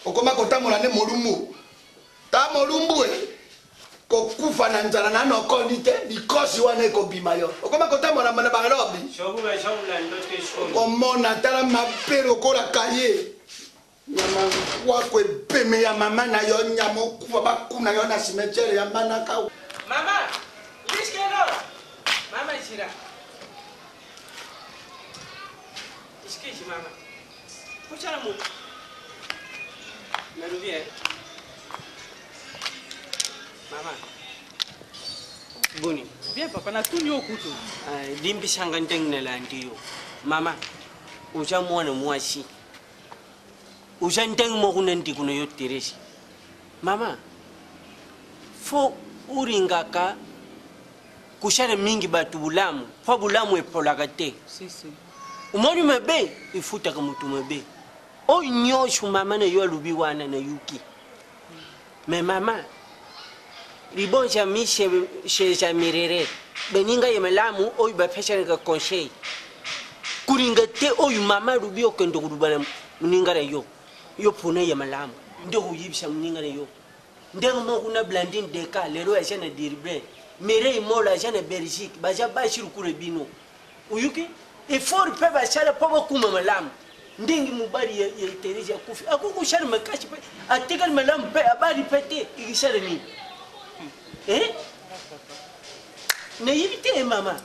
okoma kotambola nde molumbu ta molumbu kokufa na nzala nano okoli te likosi wana ekobima yo okoma kotambola na balobi komona tala mabe lokola kaye nyama wako epeme ya mama na yo nyama okufa bakuna yo na cimetière ya manaka mama iskeno mama isira iskishi mama kuchana mu narudie mama boni bien papa na tuni okutu dimbi sanga ntengnela ndiyo mama uja mwana mwasi uja nteng mo kunenti kuno yo Thérèse mama fo uringaka kushare mingi batu bulamu fa bulamu epolaka te si umoni mabe ifuta ka mutu mabe o nyoshu mama na yo alubi wana na yuki me mama ribonja mi chez mirere beninga yemelamu oyu ba peshare ka conseil kuringa te oyu mama rubi okendo kudubana muninga yo puna yemelamu ndo huyibisha muninga yo ndenge mo kuna blandine deka lero ya jana dirbe mere imola jana Belgique baja bashiru kure bino uyuki effort pe ba shala pa kuma malamu ndingi mubari ya Thérèse kufi akukushana makashi pe atikal malamu pe abari pete ikishara ni ne yibite mama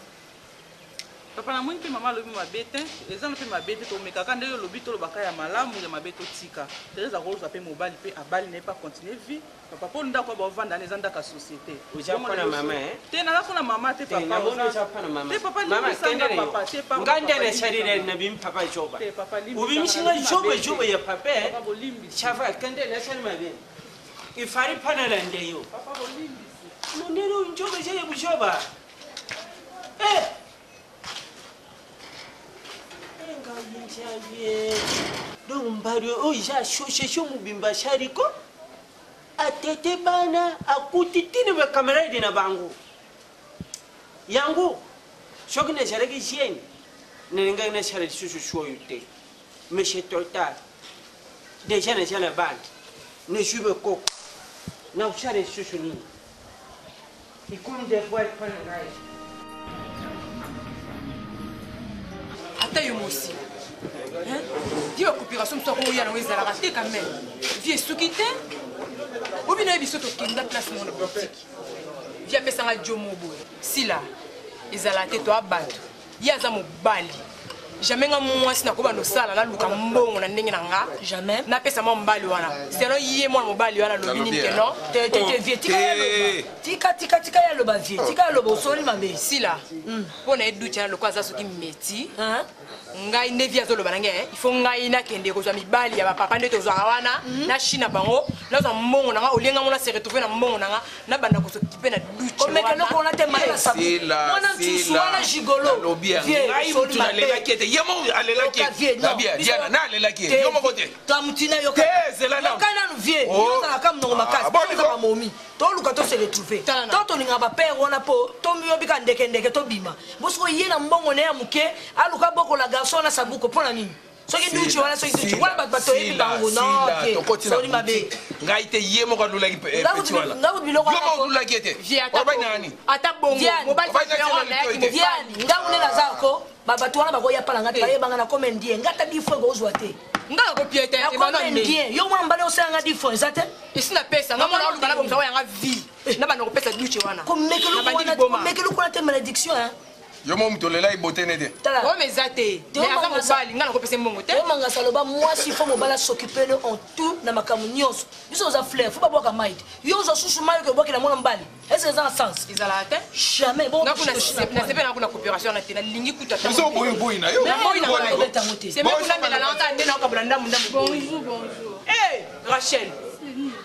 papa na mwini pe mama lobi mabete ezana pe mabete to mekaka nde yo lobi to lobaka ya malamu ya mabete tika Thérèse akoloza pe mobali pe abali ne pas continuer vie papa po ndako ba vanda ne zanda ka société uja pana mama te na la mama te papa na bona uja pana mama te papa mama sanga papa te papa ngandere sharire na bim papa joba te papa limbi ubimshinga joba ya papa chafa kandele sharima be ifari pana la ndeyo papa bolimbi nonero njoba je bujoba donc mbari oyo ja shoshe mubimba shariko atete bana akutitini be camarade na bangu yangu shokne shareki jeni nenga na shareki susu shoyute monsieur total déjà na jana band ne jube ko na shareki susu ni ikuni de fois pas ngai ata yo mosi vie occupation mosu akoya nango ezalaka te quand même vie esuki te obi na ye biso tokenda place mona boutique vie apesanga jomo boye sila ezala te to abato ye aza mobali jamais nga mwasi nakoba nosala naluka mbongo na ndenge na nga jamais napesa mwa mobali wana selo ye mwana mobali wana lobi nini ke non tika ya loba vie tika ya loba osoli mabe sila mpo na ye duti na loko aza soki meti ngai nde vie azoloba nange il faut ngai nakende kozwa mibali ya bapapa nde tozwaka wana na china bango nazwa mbongo nanga olienga mona se retrouver na mbongo nanga nabanda kosokipe na duti omeka loko na te mala sabu mwana tusu wana gigolo ngai mutu nalelaki ete ye mo alelaki nabia diana na alelaki yo moko te tamutina yo yokananu vie yozalaka mnongo makasi tozaka momi toluka to se retrouver to tolinga bapere wana mpo tomiyobika ndekendeke tobima bosiko ye na mbongo na ya moke aluka bokola garçon na sabuko mpo na nini soki duci wana soki duci wana bato batoyebi bango noli mabe ngai te ye moko alulaki peti wana yo moko olulaki ete obai nani ata bongo mobali ngangu nde nazako babato wana bakoya pala ngati bayebanga na komendie ngata difo ekozwa te ngaka kopie te komendie yo mwana mbali osala difo eza te esina pesa nga mwana oluka na bomisa oyanga vie na bana kopesa duci wana komekeluku wana te malédiction Yo mo mutolela ibote nede. Oh mais zate. Mais avant mobali ngana ko pese mbongo te. Yo manga saloba moi si faut mobala s'occuper en tout na makamu nyonso. Biso za fleur, faut pas boire ka maïd. Yo zo susu mayo ke boire na mona mbali. Est-ce que ça a sens? Izala te. Jamais bon. Na sepe na kuna coopération na tena lingi kuta. Biso boy na yo. C'est même kuna mela na ntande na ka blanda munda. Bonjour. Eh, Rachel.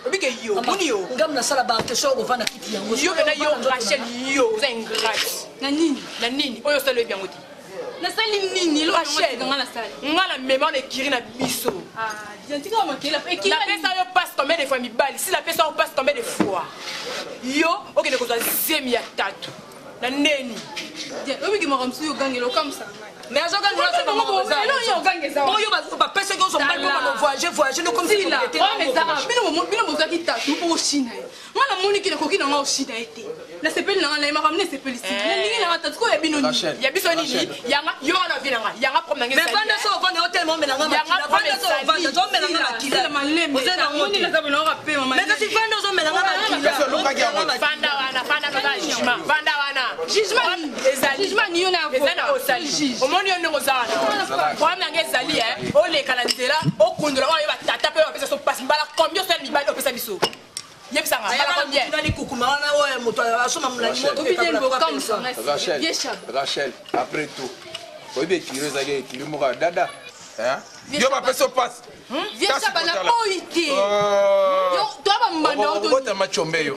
Obike yo, moni yo. Ngam na sala ba te so ko vana kiti yango. Yo na yo Rachel yo, za ingrate. Na nini? Oyo salo bien ngoti. Na sali nini lo Rachel ngala sali. Ngala mémoire de kiri na biso. Ah, jantika makela e kiri. La pesa yo passe combien de fois mi bali? Si la pesa on passe combien de fois? Yo, OK ne ko za zemi ya tatu. Na neni? Obike makamsu yo gangelo comme ça. Mais à chaque fois, c'est comment on va. Bon, yo va passer qu'on s'en va voyager, nous comme si là. Mais ça, bino moza ki tatu pour Chine. Moi la moni ki na koki na nga Chine été. Na sepeli na nga na ramener sepeli ici. Na lingi na tatu ko ya bino ni. Ya biso ni yanga yo na vina nga. Yanga problème ngeza. Mais pendant ça on va tellement mais na nga makila. Pendant ça on va zo mais na nga makila. Maleme. Vous êtes en moni na za bino rapper maman. Mais quand tu fais dans zo mais na nga makila. Fanda jugement. Fanda wana. Jugement ni yo na vo. Ezana osali. Omoni yo ngo zana. Problème na ngezali o le kala nzela o kundola o yeba tata pe o pesa so passe mbala combien so ni bali o pesa biso. Yebisa nga mbala combien. Nani kukuma wana oya moto asoma mlani moto comme ça. Rachel, après tout. Oibe kireza ke kilimoka dada. Hein? Yo ma peso passe. Viens ça bana oité. Yo toi ba mbanda o bota machombe yo.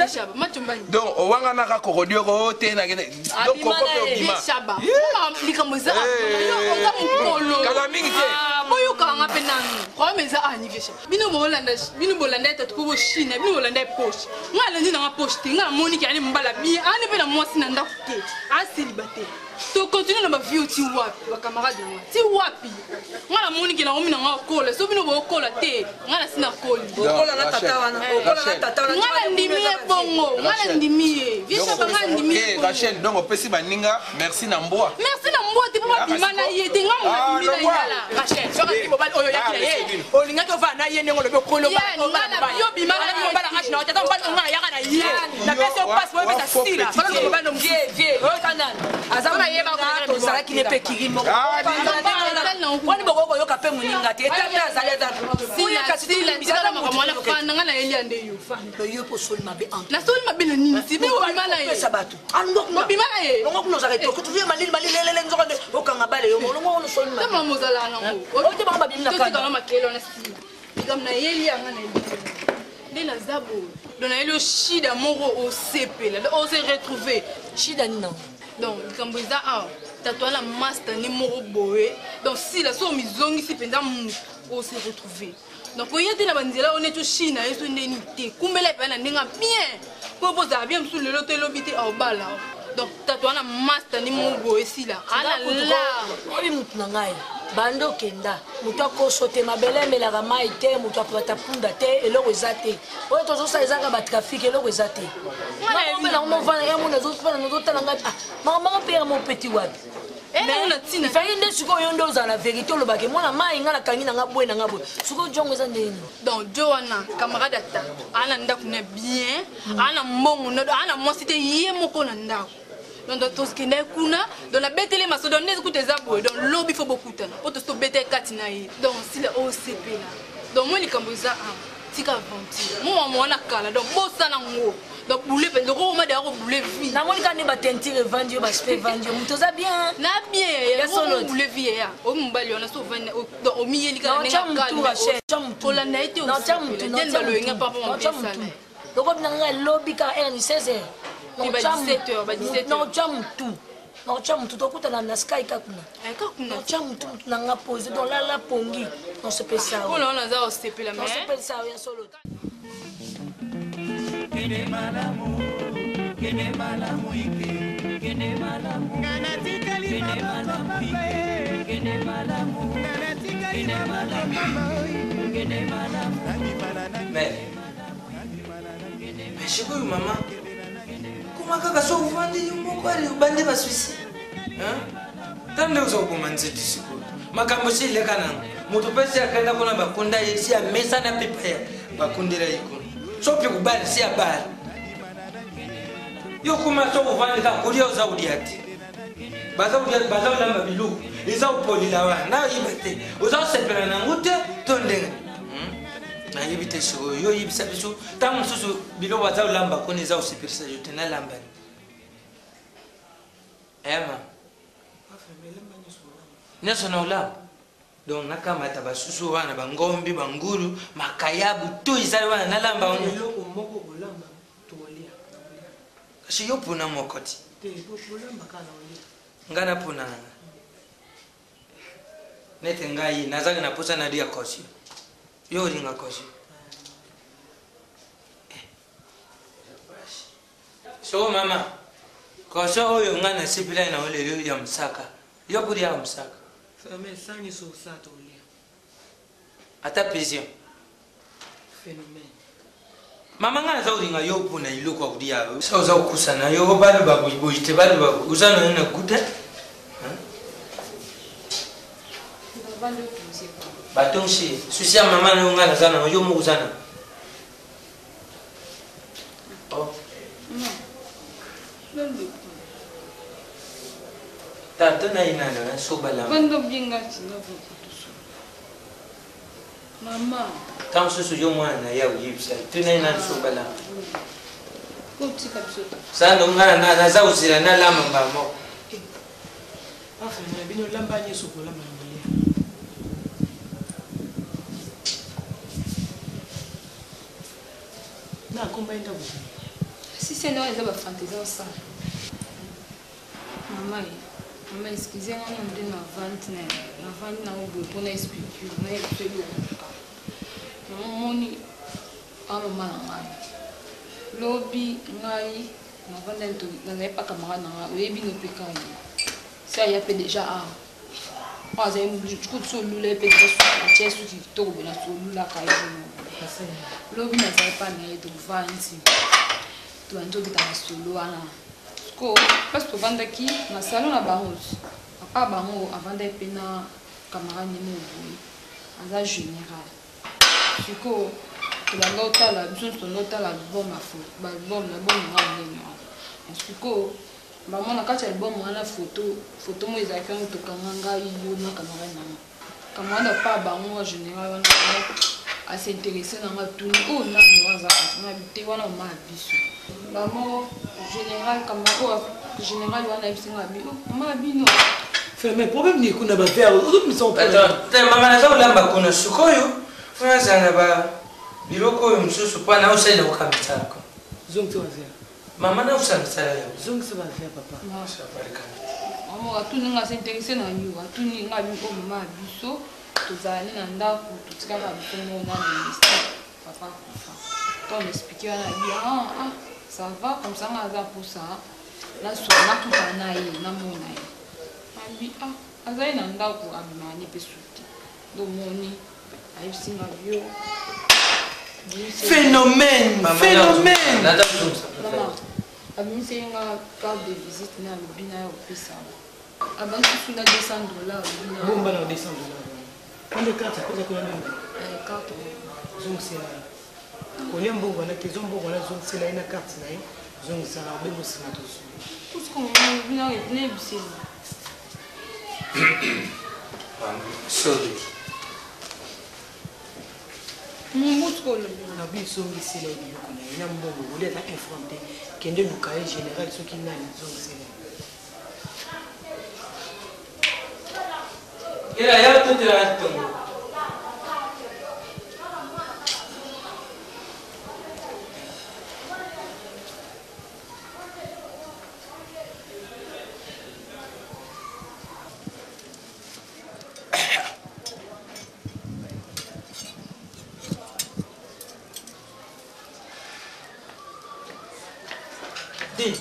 Donc o wanga na ka kokodio ko te na gene. Donc ko ko bima. Shaba. Mama likamoza. Yo oza mukolo. Kala mingi te. Boyo kanga penani. Kwa meza anniversaire. Bino bolanda tatu ko Chine, bino bolanda poche. Ngala ndi na poche te, ngala moni ki ani mbala bien. Ani pe na mwasi na ndako te. A célibataire. To continue na ma vie ti wapi, ba camarade na ti wapi. Ngala moni ki na omi na nga kola, so bino bo kola te. Ngala sina koli. Kola na tata wana. Kola na tata wana. Ngala ndimi e bongo, ngala ndimi e. Viens ça ngala ndimi. OK, Rachel, donc opesi baninga, merci na mboa. Merci na mboa te papa bimana yete ngala ndimi na yala. Rachel, so ka mo ba oyo yakila ye. O linga to va na ye nengo lo kolo ba. Yo bimana ni ba la ngashina tata ba ngala yaka na ye. Na pesa passe mo pesa sila. Fala ko ba no vie. O kanana. Azama yeba ko sala ki ne pe kirimo. Wani boko yo ka pe muninga te. Eta azale za. Oya kasi la bizala makamwana fana ngala yeli ande yo. Do yo po sol mabe en. Na sol mabe na nini? Sibe o bimana ye. Sabatu. Angok no bimana ye. Ngok no zaka to. Ko tuye malili lele nzoko de. O kanga bale yo. Ngo no sol mabe. Tama mozala na ngo. O te ba bimna kana. Tokika makelo na si. Ikam na yeli anga na yeli. Ndela zabo. Dona yeli shida moro o sepela. On s'est retrouvé. Shida non. Donc kamboza a tatouage la master ni moro boé. Donc si la so mizongi si penda on s'est retrouvé. Donc on y était na banzela on est tout Chine et so ndeni te. Kumbele pa na ndinga bien. Ko poza bien sur le loto lobité au bala. Donc tatouage la master ni moro boé si là. Ala la. Obi mutu na ngai. Bando kenda. Mutu akosote mabele melaka mai te, mutu apata punda te, eloko eza te. Oyo tozosa ezaka ba trafic eloko eza te. Ngala on va na mona zofana nozotala ngai. Mama père mon petit wapi. Il fallait que tu sois dans la vérité. Le baguette, moi la main, il y a la canine, il y a boue, il y a boue. Ce que John est en train. Donc Joanna, camarade d'ata, Anna nda connaît bien, Anna mon, Anna moi c'était hier mon conanda. Donc tout ce qui n'est kuna, dans la bête les masses, dans les écoutes des aboués, dans l'objet faut beaucoup de temps. Pour te stopper tes katinaï. Donc si le OCP là, donc moi les camboisa un, tika aventure. Moi na kala, donc bossa na ngo. Donc bouler le gros m'a d'ailleurs bouler vie. Na moi quand ne ba tentir vendre ba se vendre. Mutoza bien. Na bien, ya solo bouler vie ya. O mbali on a so vendre au milieu li kana nga kala. Pola na été au. Non chamu tu non chamu. Non chamu. Donc on a lobby car er 16h. Non, 17h, 17h. Non, chamu tout. Non, chamu tout. Donc, on a sky kakuna. Non, chamu tout. On a posé dans la pongi. On se peut ça. On a ça, on se peut la mer. On se peut ça, on solo. Kene malamu, kene malamu ike, kene malamu. Nanatika li malamu ike, kene malamu. Nanatika li malamu, kene malamu. Mais chez vous, maman. Comment kaka so uvandi moko ali ubande baswisi tande uzokumanze disiko makambo sile kana mutu pese akaenda kuna bakunda yesi ya mesa na pipa ya bakundira iko so pe kubali si abali yo kuma so uvandi ka kulia uzaudi ati baza olamba biloko eza opolila wana nayoyiba te oza osepela nango te to ndenge nayebi te sikoyo yo oyebisa biso ntango mosusu biloko baza olamba koni eza osepelisa yo te nalambani ema nyonso na olamba donc nakamata basusu wana bangombi bangulu makayabu to ezali wana nalamba wana kasi yo mpona moko ti nga napona nanga nete ngai nazali na posa nalia kosi yo olinga kosi soko mama kosi oyo nga nasepelai na olelo ya mosaka yo kolia ya mosaka ata pension mama nga naza olinga yo mpona iloko ya kolia sa oza kokusana yo baloba boyiboyi te baloba oza nani na kuta batonsi susi ya mama na yo nga naza nango yo moko oza na tata na inana sobalama Mama. Tant que je suis moi, il y a eu ça. Tu n'es pas sur la. Ça, nous avons un aussi la lame en bas. Enfin, il y a une lampe sur la main. Non, combien de vous? Si c'est non, ils ont fantaisie ça. Maman, maman, excusez-moi, on me donne la vente, on a expliqué, on a expliqué. Moni mama ngai lobi ngai na vanda nto na pas camarade na oyebi no pekai ça y a déjà ah j'ai un coup de solule pe de chest qui tombe na solula kai lobi na sai pa na eto vanti to anto kita na solo ana ko parce que vanda ki na salon na bango papa bango avanda pe na camarade ni mo aza général Chico, tu vas noter la bonne album Chico, maman na kati album wana photo mo ezaki on to kanga yo na camarade na. Camarade pas bango en général wana a s'intéresser na matuni oh na ni waza na bité wana ma biso. Maman général camarade général wana bisinga bi oh ma bino. Mais problème ni kuna ba faire autres mission pas. Attends, maman na za ulamba kuna sikoyo. Fazana ba biloko msusu pa na usaida ukabitako. Zongo tuwazia. Mama na usana ya. Zongo sabazia papa. Masha baraka. Mama atuni nga s'intéresser na yo, atuni nga biko mama biso, tozali na ndako, tutikaka biso na ministère papa kufa. Quand on expliquait à la vie ça va comme ça on a pour ça. Là sur na tout na ye na mona ye. Abi azai na ndako amani pesuti. Do moni phénomène. Maman, c'est une carte de visite na lobina au pesa. Avant que tu la $200. Bon, bah, $200. Combien de cartes tu as combien carte. Donc c'est là. On y a un bon, on a qu'ils ont bon, on a c'est là une carte là. Donc ça a bien aussi na tous. Tout ce qu'on a vu là est bien c'est. Sorry. Na biso ici là biloko na ina mbongo voulait être informé kende lukaye général ce qui n'a les hommes ila ya tout la tongo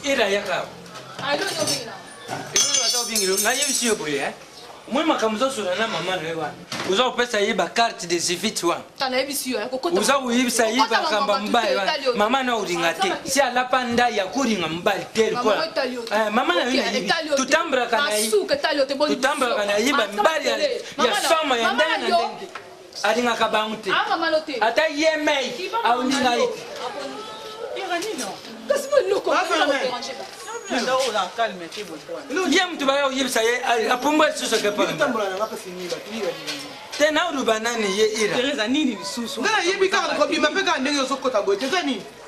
ira yaka I don't know bing now. Ilo wata bingilo na yebisi yo boye moi makamuzo sura na mama na wewa uza upesa yiba carte de visite wa Tana yebisi yo kokota uza uyibisa yiba kamba mbali wa mama na uringate si alapa nda ya kuringa mbali tel kwa mama na yibi tutambra kana tutambra kana yiba mbali ya soma ya ndani na ndenge alinga kabangute ata yemei au ninga Iranino. ye mutu baya oyebisa ye apumba lisusu te na oluba nani ye ira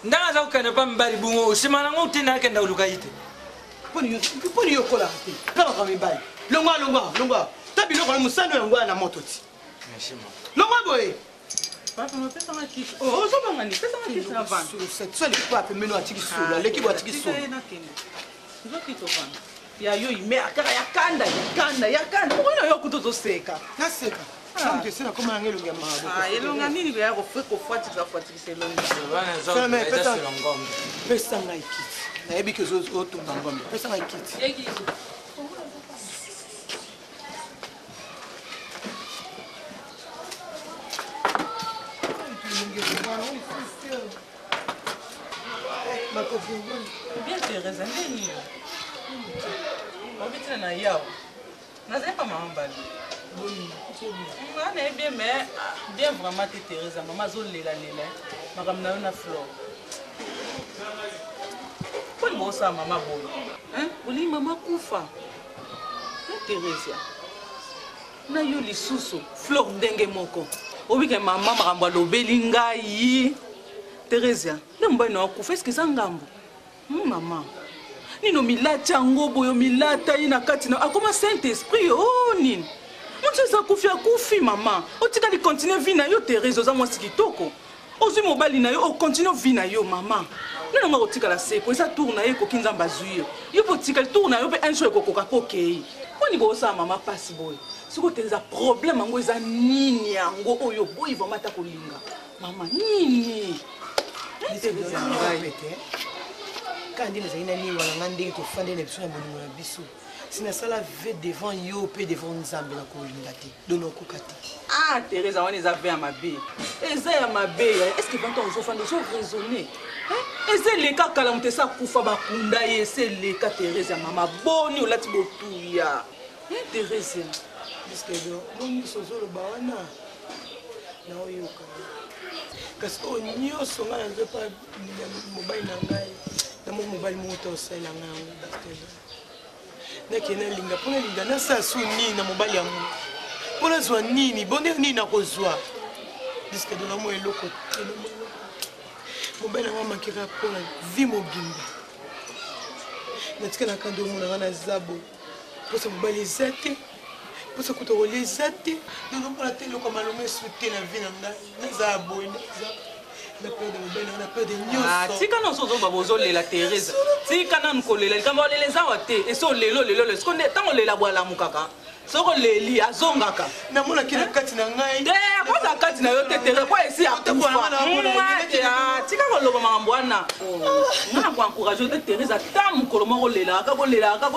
ndanga aza kokende pa mibali bungo nsima nango otenda akenda oluka ye te mponi yokola te kabaka mibali longwa ta biloko na mosano yango ya na moto ti longwa boye salikupa pembeni atiki solo aleki bo atiki solo yayo ime akaka yakanda okona yo kutu tozoseka naseka amtesena koma yango elongi ya maabo elonga nini beya kofuatikisa elongi pesa ngai kiti nayebi ke otunga ngombe pesa ngai kiti bien Thérèse ndeni obitina na yao nazali pa mama mbali ana bien mais bien vraiment te Thérèse mama azolela makambo na yo na flore poni bosala mama boyo olingi mama kufa Thérèse na yo lisusu flore ndenge moko obike mama makambo alobeli ngai Thérèse nde mobali na wakufa eske eza ngambo mama nino milata yango boyo milata ye na kati na akoma saint esprit nini moto eza akufi mama otikali continue vi na yo Thérèse oza mwasi kitoko ozwi mobali na yo ocontinue vi na yo mama nenonga kotikala seko eza tour na ye ekoki nzambe azwi yo mpe otikali tour na yo mpe un jour ekokoka mpo okei mponi bosala mama pasi boyo soki oteleza problème yango eza nini yango oyo boyi vraimen ata kolinga mama nini kandi nazali na nini wana nga ndenge tofande na biso na bolingo na biso sinasala ve devant yo mpe devant nzambe na kolinga te dona okoka te Thérèse wana eza ve ya mabe eza ya mabe estce banto ozofanda ozoraisonne eza eleka kala moto esa kufa bakunda ye esa eleka Thérèse ya mama boni olati botuya Thérèse biskedo momiso ozoloba wana na oyoka kasi oyo nyonso ngai nazopa mobali na ngai namo mobali moko te osalela ngai yango biskedo nakende nalinga mpo nalinga nasala su nini na mobali yango mpo nazwa nini bonde nini nakozwa biskedo namo eloko te mobali yango amakeka mpona vi mobimba natika na kanda omona ngai naza boye mposa mobali eza te mposa kuta kolia eza te nanomona te eloko malongo esu te na vi na ngai naza ya boye na peur de mobali na peur de nyonso tika nyonso ozoba bozolela Thérèse tika nanu kolela likambo olela ezawa te eso lelo siko nde ntango olela bwalamukaka soko leli azongaka namonaki na kati na ngai te akoza kati na yo te Thérèse po esi akufa tika koloba makambo wana ngana koencourage te Thérèse ata mokolo moko olelaka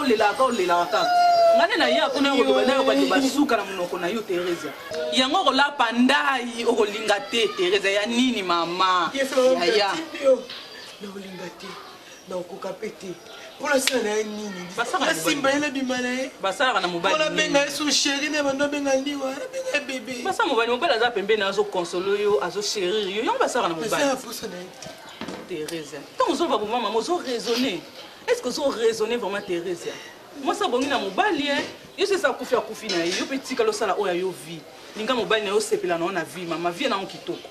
ngane na ye akuna koloba nayo bato basuka na monoko na yo Thérèse yango kolapa ndai okolinga te Thérèse ya nini mama yaya naolinga te naokoka pe te mpona sala na ye nini basimba ye nabima na ye basalaka na mobali mpona benga ye so sheri na bando abenga liwa abenga ye bebe basa mobali aza pembeni azokonsole yo azoshérir yo yango basalaka na mobali posa na ye Thérèse ntango ozoloba boma mama ozoraisonne est ce que ozoraisonne vraiment Thérèse mwasi abongi na mobali yo so esa akufi na ye yo mpe tikala osala oyo yo vi linga mobali na yo osepela na yo na vi mama vi nango kitoko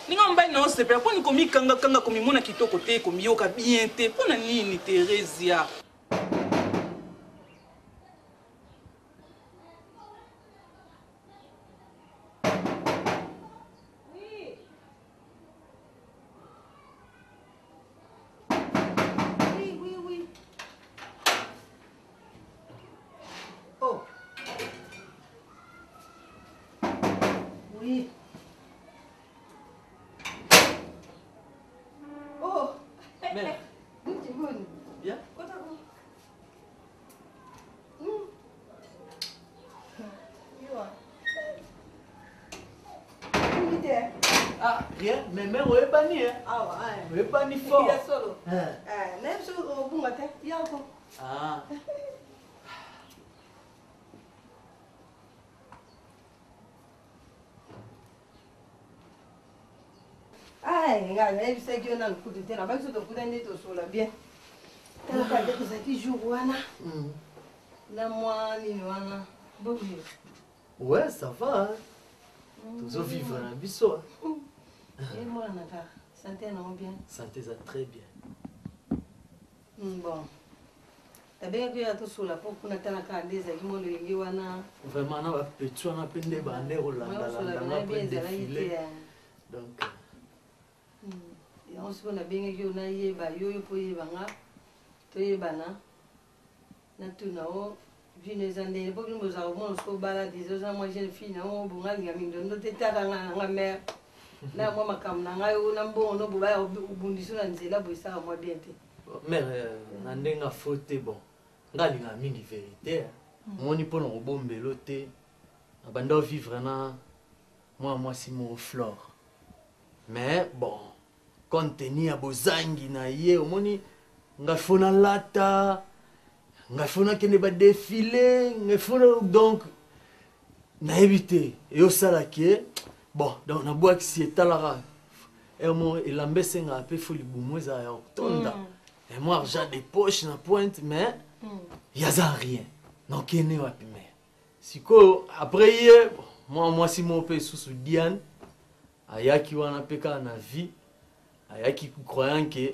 ninga mobali na yo osepela mponi komikangakanga komimona kitoko te komiyoka bien te mpona nini Thérèse Oui. Oh. Mère. Bien. Ah, rien, mais mère, on est banni, hein. Ah ouais. On est banni fort. Il est solo. Même si on va faire, il y a encore. Ah. Ah, regarde, même si c'est que on a le coup de tête, là-bas, c'est le coup d'un nez au sol, bien. talaka ndeko ezalaki jour wana na mwa nini wana bovivre. Ouais, ça va. Vivre na biso. Et moi naka santé non bien. Santé ça très bien. Bon. Tabeng ko ya to sula po kuna talaka ndeza kimo lengi wana. Vraiment na ba petit wana pende bande rolanda na pende filet. Donc on se connaît bien que on a yeba yo po yebanga to yebana na tunao vine zande po nous avons mon so bala des ans moi jeune fille na on bunga linga mindo ndo tetaka nga mère na moi makam na ngayo na mbono bo ba ubundiso na nzela bo isa moi bien te mère na ndenga faute bon nga linga mingi vérité moni po na bombelo te abanda vivre na moi si mon flore mais bon compte tenu ya bozangi na ye omoni nga fona lata nga fona kende ba défilé nga fona donc na éviter et au salaki bon donc na bois qui etalaka et moi il ambesse nga pe foli bumweza ya tonda et moi argent des poches na pointe mais ya za rien donc ene wapi mais siko après hier moi si mon pe sous Diane ayaki wana peka na vie ayaki croyant que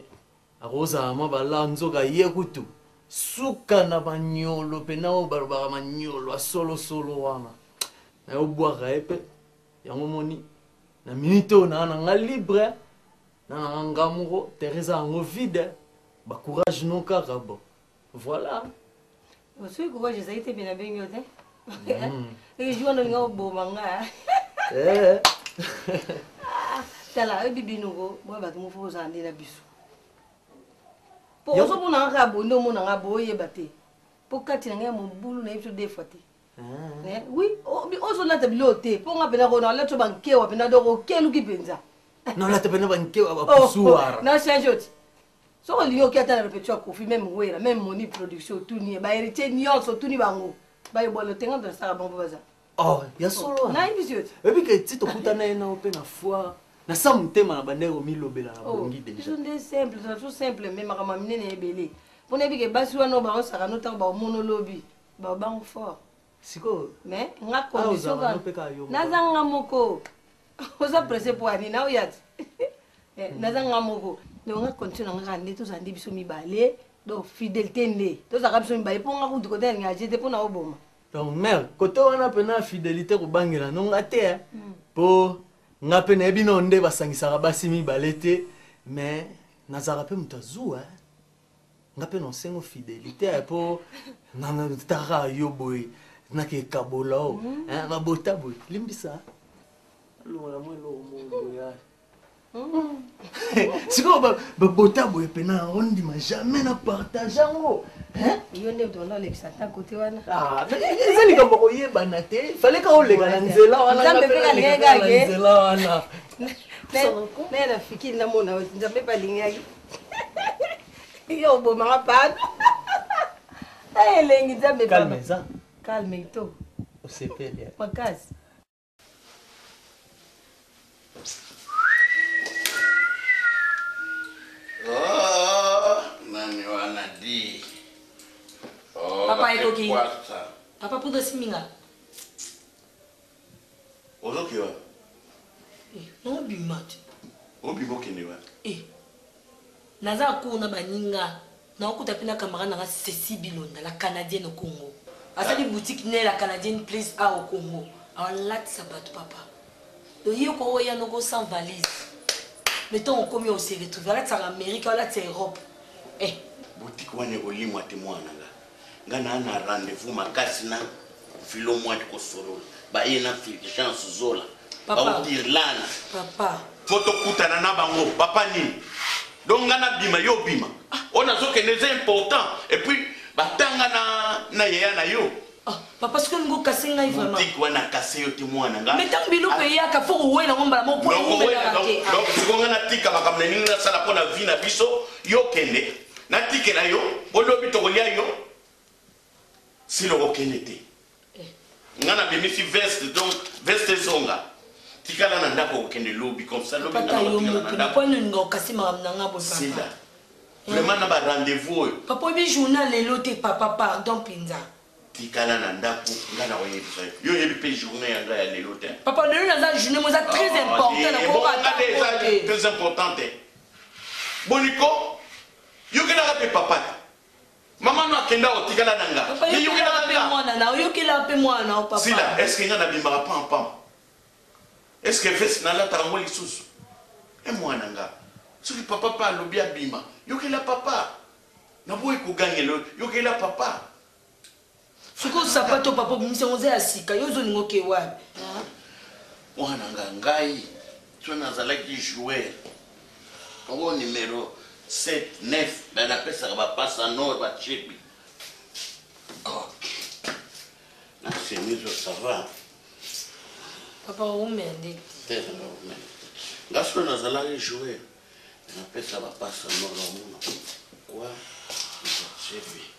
aroza ma bala nzoka yekutu suka na banyolo pena o barbara manyolo solo wana na obwaka epe yango moni na minute na nga libre na ngamuro Teresa ngo vide ba courage no kaka bon voilà aussi courage ça été bien bien yote et je wana ngo bo manga tala bibi nugo bo ba tumo fo zande na bisu po so mona nga bondo mona nga boye bate po kati nga mo bulu na ibso defate oui o so na tabilote po nga pena ko na la to banke wa pena do ko kelu ki penza non la to pena banke wa ba kusuara na changeot so ko liyo ki ata na repetio ko fi même wera même moni production tout ni ba héritier nyonso tout ni bango ba yebolo tenga do sa bon baza oh ya solo na ibisiot ebi ke tito kutana ena opena foi na sa mutema na bandeko milobela na bongi déjà c'est simple c'est tout simple mais makama minene ebele pona ebi ke basi wana ba osaka no ta ba monolobi ba bango fort siko mais nga condition ka nazanga moko oza pressé pour ani na oyat nazanga moko donc nga condition nga ndi to zandi biso mibale donc fidélité nde to zaka biso mibale po nga kudu côté nga jete pona oboma donc mère côté wana pena fidélité ko bangela no ngate po nga pena ebino nde basangisaka basi mibale te mais nazaka pe mutazu nga pena osengo fidélité po nana tara yo boy na ke kabola o ba bota boy limbisa lo la mo lo mo ya siko ba bota boy pena on dit jamais na partage ngo yo ne dona l'exata côté wana ezali ka boko yeba na te fallait ka olega na nzela wana na peka lenga ke nzela wana ne na fikiri na mona nzambe pa linga yo bo manga pa lengi nzambe pa calme ça calme to o sepele makasi nani wana di papa ekoki papa pudo siminga ozokiwa no bimat obimo kenewa naza kuna baninga na okuta pena camarade na Cécile Bilonda la canadienne au Congo asali boutique ne la canadienne place A au Congo en lat sabat papa donc yoko ya no go sans valise mettons on commis au se retrouver là ça Amérique là c'est Europe boutique wane olimwa te mwana nga na rendez-vous makasi na filo mwa ko solo ba yena fi chance zola papa Irlanda papa photo kutana na bango papa nini donc nga na bima yo bima on a zo que c'est important et puis batanga na yeya na yo papa parce que ngo kasenga vraiment boutique wana kase yo te mwana nga mais tant biloko yaka fo ko wena ngomba mo po donc siko nga na tika makamne ningi na sala pona vie na biso yo kende na tike na yo olobi to kolia yo silo ko kende te nga na bimi fi veste donc veste zonga tikala na ndako ko kende lobi comme ça lobi na papa yo mo na pona ngo kasima ngamna ngabo papa sila Vraiment na ba rendez-vous. Papa bi journal lelo te papa pardon pinza. Tikala na ndaku ngana oyebisa. Yo yebi pe journée yanga ya lelo te. Papa lelo na journée mo za très important na ko ba très importante. Boniko yo kena ka pe papa. Maman no akenda otikala nanga. Mais yo kena pe mwana na yo kena pe mwana papa. Sila, est-ce que ngana bimba pam pam? Est-ce que fes na la tarango lisusu? E mwana nga. Soki papa pa lobi abima. Yo kela papa. Na boy ko gangelo, yo kela papa. Suko sapato papa bimisa onze asika yo zo ningo ke wapi? Mwana nga ngai. Tu nazala ki jouer. Au numéro 7 9 dans la pesa ba passa nord ba chepi. Oh. Na chemise ça va. Papa o mende. Gasto nazala ki jouer. Na pesa ba passa nord au mundo. Quoi? Chepi.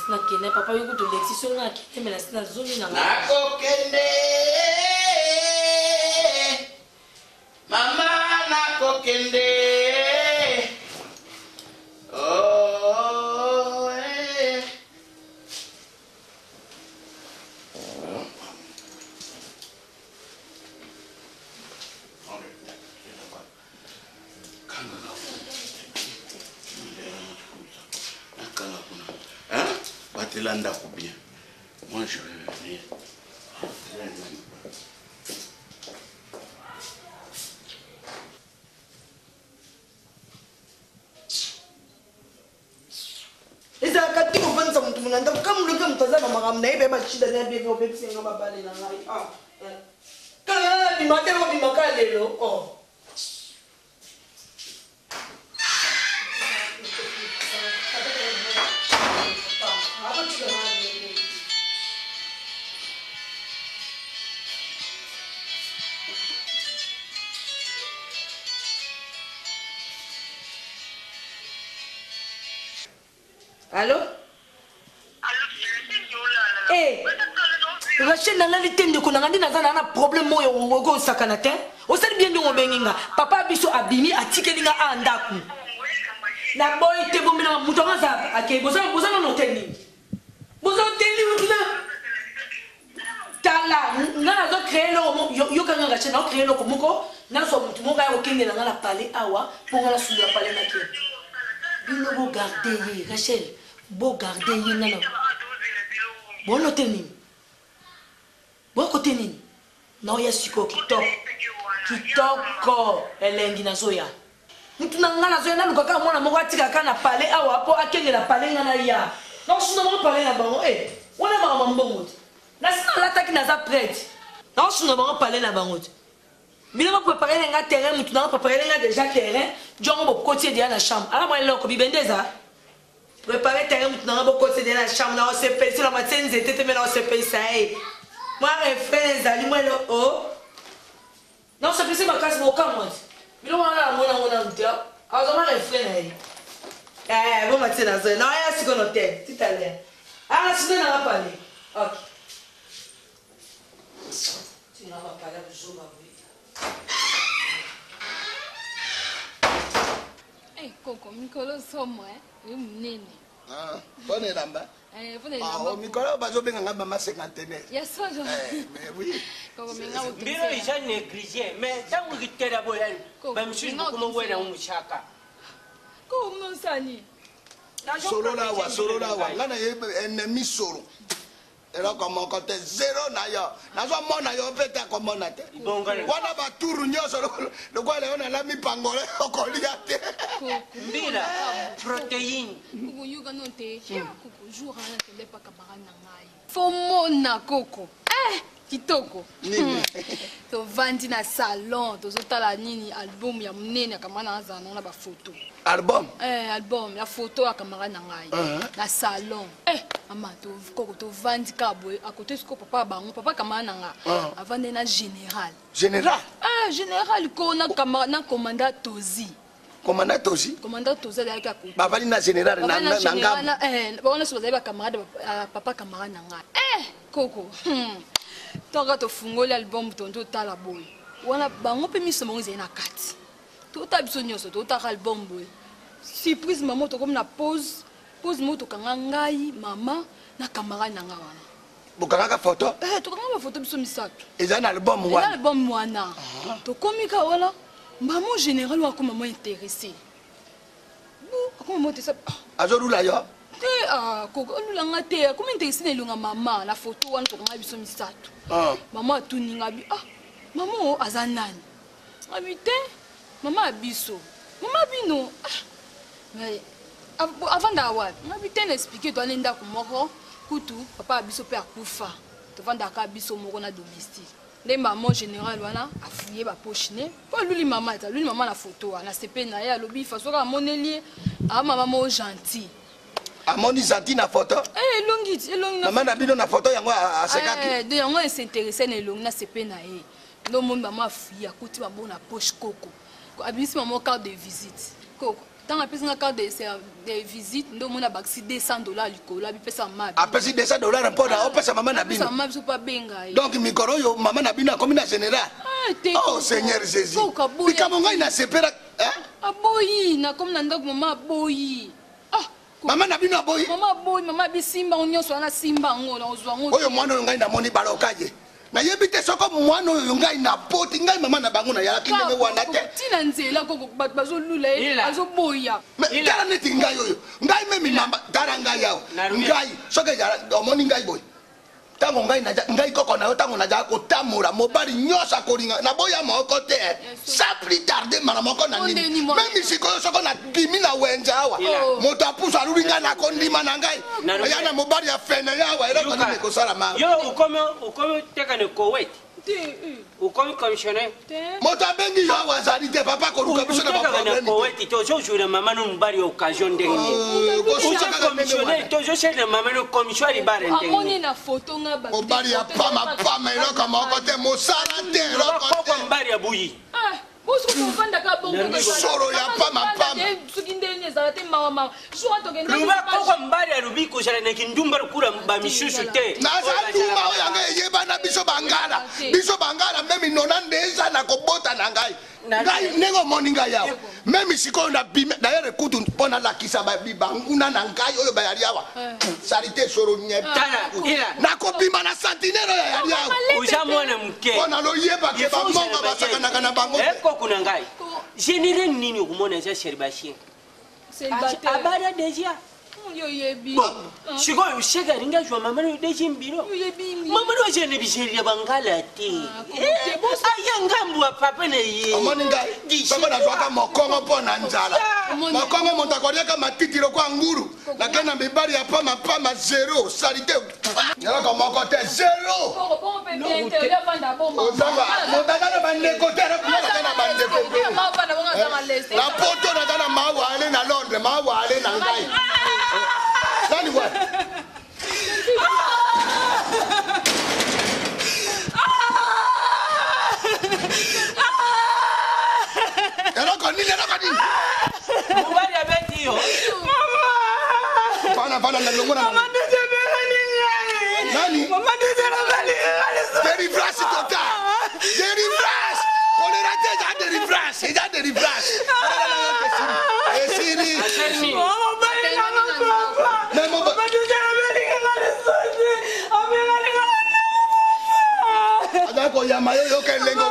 Na kene papa yo kuto lexiso na kene mais na zone na nako kende mama nako kende oh eh Landa ou bien. Moi je vais venir. Eza kati ko fansa mtu munanda kama mlika mtazama magamna ibe ba shida na bebe obe singa mabale na ngai. Kala ni matero bi makalelo. Oh. Allô? Eh, Rachel n'a pas de qu'on a dit un problème au sakanatin. Au sein bien de mon benginga, papa biso abimi a tikelinga andaku. La boy te bombe na mutonga za ake boza no teni. Boza teni na. Tala, na zo créer lo yo kanga Rachel na créer lo komoko, na so mutu mo ga okenge na la parler awa pour la sous la parler na ke. Bino bo garder Rachel. Beau garder yinana. Bon lo teni. Bon ko teni. Na ya siko kitoko. Kitoko elengi na zoya. Mutu na ngana zoya na lukaka mwana moko atika kana pale awa po akenge la pale ngana ya. Na suna mo pale na bango eh. Wala ba mambongo. Na sina la taki na za prête. Na suna mo pale na bango. Bino mo préparer nga terrain mutu na préparer nga déjà terrain. Jongo bo côté de la chambre. Ala mo loko bibendeza. Préparer terrain maintenant pour côté de la chambre là on se paye sur la matin c'était mais on se paye ça moi frère les amis moi là oh non ça fait ma casse mon camp moi mais là on a dit alors moi les frères bon matin là non il y a ce qu'on notait tout à l'heure ah c'est dans la parler OK tu n'as pas parlé de jour Eh Coco mikolo somo nene. Bonne lamba. Bonne lamba. Mikolo bazo benga ngamba ma 50. Yes, so. Mais oui. Coco menga utu. Bino isa négligé, mais tangu kitera boyan. Ba mshu kuma wena umushaka. Ko monsani. Solo la wa. Ngana ennemi solo. Era comme côté 0 na yo. Na zo mona yo peta comme na te. Wana ba turu nyoso le kwa le ona la mi pangole okolia te. Mbila protéine. Kuku yuga no te. Kuku jour ana te lepa kabara na ngai. Fo mona Coco. Kitoko. Nini? To vandi na salon, to zotala nini album ya munene akamana azana na ba photo. Album? Album ya photo akamara na ngai. Na salon. Mama to Coco to vandi kabwe à côté siko papa bango papa kamana na nga. Avande na général. Général? Général ko na kamara na commandant Tozi. Commandant Tozi? Commandant Tozi da ka ko. Baba ni na général na ngam. Ba ona so ba camarade papa kamara na nga. Coco. Tant que fungoli album tonto tala boy. Wana bango pe miso bango zena kati. Tota biso nyonso tota album boy. Surprise maman to comme na pause moto kanga ngai mama na camarade nanga wana. Bokanga photo? To kanga photo biso misato. Eza na album wana. Eza album wana. To komika wala maman général wa ko maman intéressé. Bon, comment monter ça? Azorula yo. Ko lulanga te comment intéressé ne lunga mama la photo wana to kanga biso misato. Maman tuninga bi maman azanani. Abite maman abiso. Maman bino. Mais avant d'avoir, on a bien expliqué toi l'enda comme moko, kutu papa abiso pe akufa. To vanda ka abiso moko na domestique. Les mamans général wana a fouillé ba poche ne. Pas lui maman la photo na CP na ya lobi façon ka moneli a maman gentil. Amoni gentil na photo? Longi. Maman na bino na photo yango a sekaki. De yango s'intéressait na longi na CP na ye. No mon maman a fouillé akuti ba bona poche koko. Abisi maman carte de visite. Koko. Tant que la carte de visite, nous avons $200 likolo, abipesa maman. Apesi $200 pour la opesa maman na bino. Maman so pas benga. Donc mikoro yo maman na bino comme na général. Oh Seigneur Jésus. Bikamonga ina sepera, hein? Aboyi, na comme na ndako maman aboyi. Maman na bino aboyi. Maman aboyi, maman bisimba onyoso na simba ngo na ozwa ngo. Oyo mwana ngai na moni balokaje. Na yebite soko mwana oyo ngai na poti ngai mama na bango na yala kindenge wana te. Tina nzela koko bazo lula azoboya. Tala neti ngai oyo. Ngai memi mamba tara ngai yao. Ngai soke ya omoni ngai boy. Tango ngai koko na yo tango na ja ko tamura mobali nyosa kolinga na boya moko te. Sans plus tarder mara moko na nini. Memi siko soko na bimi na wenja awa. Moto apusa lulinga na kondima na ngai. Yana mobali ya fene yawa ela kwa nini ko sala ma. Yo ukomo teka ne Kuwait. Ukomo commissioner. Moto abengi yo wazali te papa ko luka biso na ba problème. Kuwait to jo jure mama no mbari occasion ndenge. Ko commissioner to jo chez mama no commission libare ndenge. Amoni na photo nga ba. Obali ya pama elo kama kote mosala te elo ko mbari ya buyi. Soro ya pama. Luba koko mbari ya lubi kushala na kindumba kura ba mishushu te. Na za ndumba yanga yeba na biso bangala. Biso bangala memi nona ndeza na kobota na ngai. Ngai nego moninga yao. Memi siko na bime d'ailleurs kutu pona la kisa ba bibanguna na ngai oyo ba yali awa. Salite soro nyepta. Na kobima na santinero ya yali awa. Ujamona mke. Pona lo yeba ke ba monga ba sakana kana bango. Kuna ngai généré nini okumona za Sherbashi abara deja yo yebi shiko ushega ringa jwa mama no deja mbiro mama no jene biseria bangala te ayangambu papa ne ye amoni ngai baba na zwaka mokongo pona nzala mokongo montakoria kama titiro kwa nguru na kana mibali ya pama zero salite yala kama kote zero Motagana bande kote na bande kote. La poto na dana mawa ale na Londres, mawa ale na ngai. Nani wa? Ero konini. Mubali abeti yo. Mama. Pana na longona. Mama nani? Nani? Mama nani? Délivrance totale. Délivrance. On est raté dans délivrance. Il y a délivrance. Et Siri. Adako yamayo yoke lengo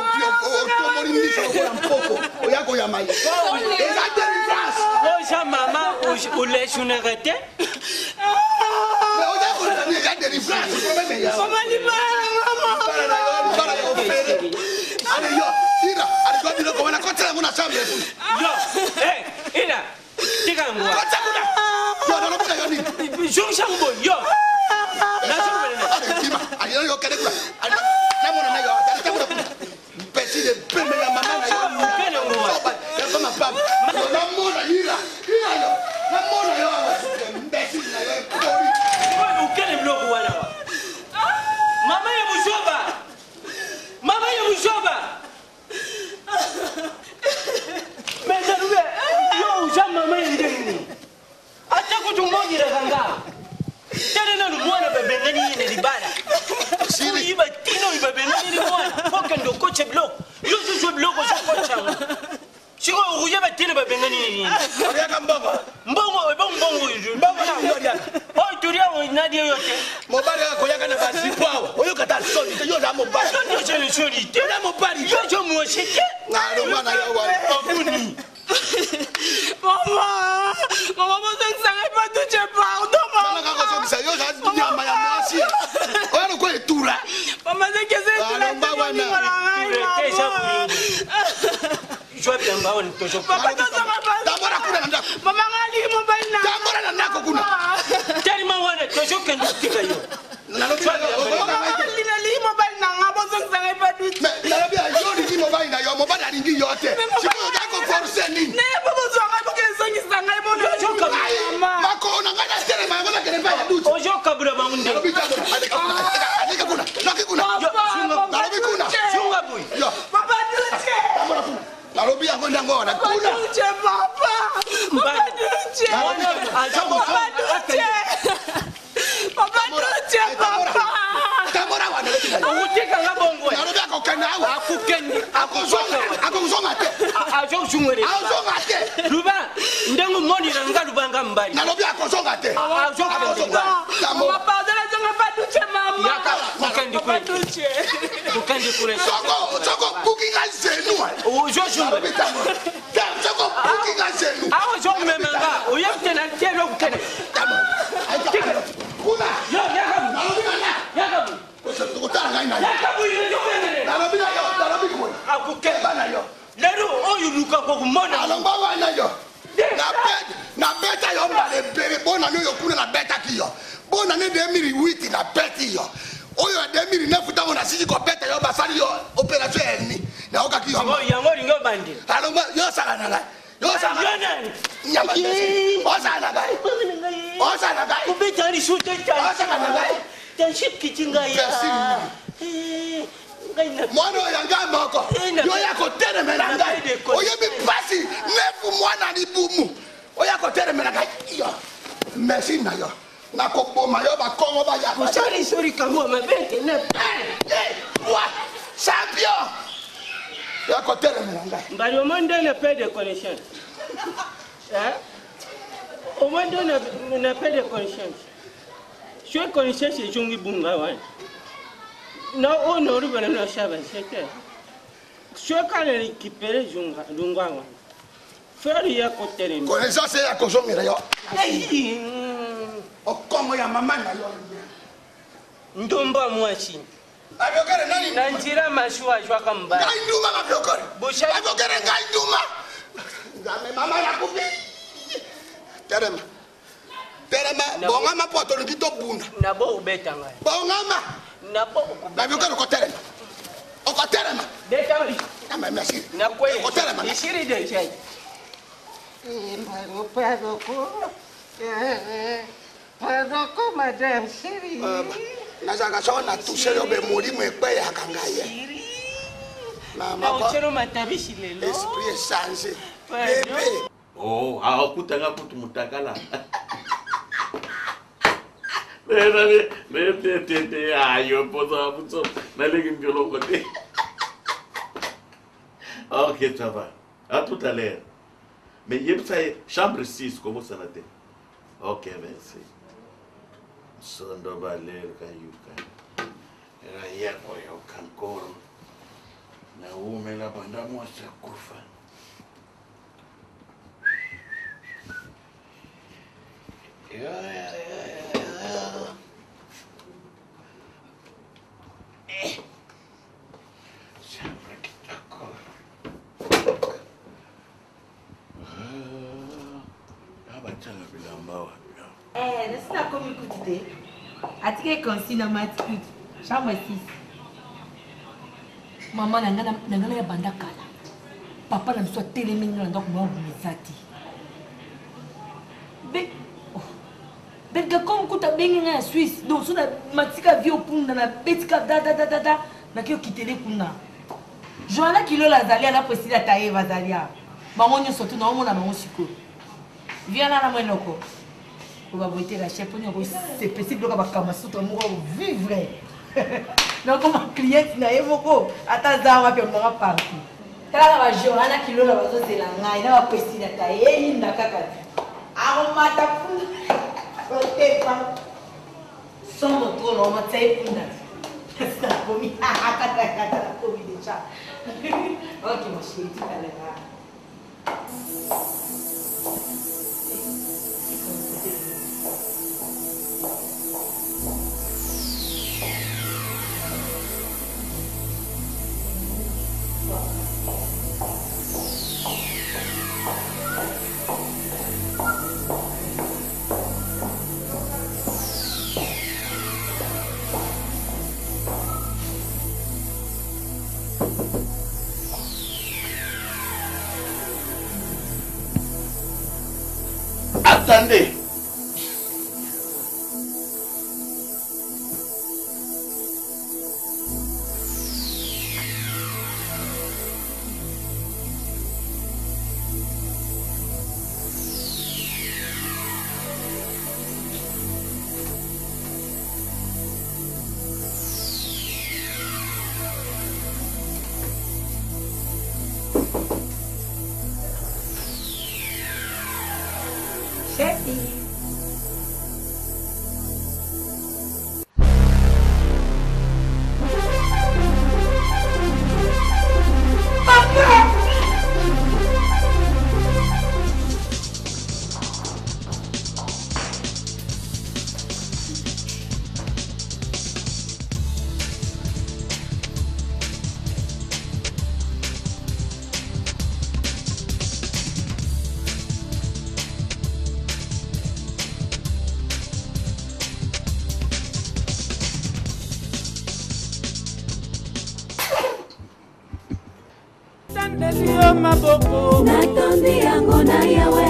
otomori ndiso kwa mpoko. Oyako yamayo. Il y a délivrance. Oja mama uleshu negete. Mais odako il y a délivrance. Mama ni Allez, yo, Ira, allez, toi, dis-le comment on a compté la mouna chambre. Yo, Ira, tika mwa. Compté mouna. Yo, non, non, non, Jom shambo, yo. Allez, Tima, allez, yo, kade kula. Allez, na mouna na yo, allez, kula. Petit de peme ya mama na yo. Kene mwa. Ya kama papa. Na mouna, Ira. Ira yo. Na mouna yo. Petit na yo. Ukene bloku wana wa. Mama ya Mushoba. Mama ya Mushoba. Mezaruwe, yo uja mama ya ndeni. Acha kutumbonyi rekanga. Tena na lumwana babengani yene libala. Siri iba tino iba okende okoche biloko yo zozwa biloko ozokochanga siko okuya batene babengani nini oyaka mbongo mbongo ebongbongo oyo turi awo nadi oyo te mobali akoyaka na basipo awa oyokata soni te yo za mobali soni te na mobali yo mwasi te nalongwana yo okuni Maman, maman, vous ne savez pas tout, je pardon, maman. Maman, c'est que c'est tout la madame chérie. Nazaka so na toucher yo be mori mo ekpe ya kangaye. Mama ko matabishi lelo. Esprit est changé. Bébé. Oh, kutanga kutu mutakala. Ayo poza putso. Nalegi mbiolo kote. Ok, ça va. À tout à l'heure. Mais il y a chambre 6, comment ça n'a été? Ok, merci. Sondo baler kayuka. Raya koyo kankoro. Na ume la banda mwasha kufa. Nasi comme écoutez. Atike konsi na matikut. Chambre 6. Maman nangana ya banda kala. Papa na mso telemi na ndok mo mizati. Berga comme kuta bengi na Suisse. Donc so na matika vio punda na betika da na kio kitele kuna. Joana kilo la zalia na presida taeva zalia. Bango nyo sotu na omona bango siko. Viens là na mwenoko. On va voter la chef, c'est possible de vivre. Donc comme client na yemoko ata zawa pe ngara parti. Kala ba Johanna kilo la bazo de la ngai na ba pesina ta yeli ndakaka. Aro mata fu. Ote pa. Sono trop no mata ipunda. Sta komi kata komi déjà. Ok ma chérie, tu vas le voir. Attendez. Natondi yango na yawe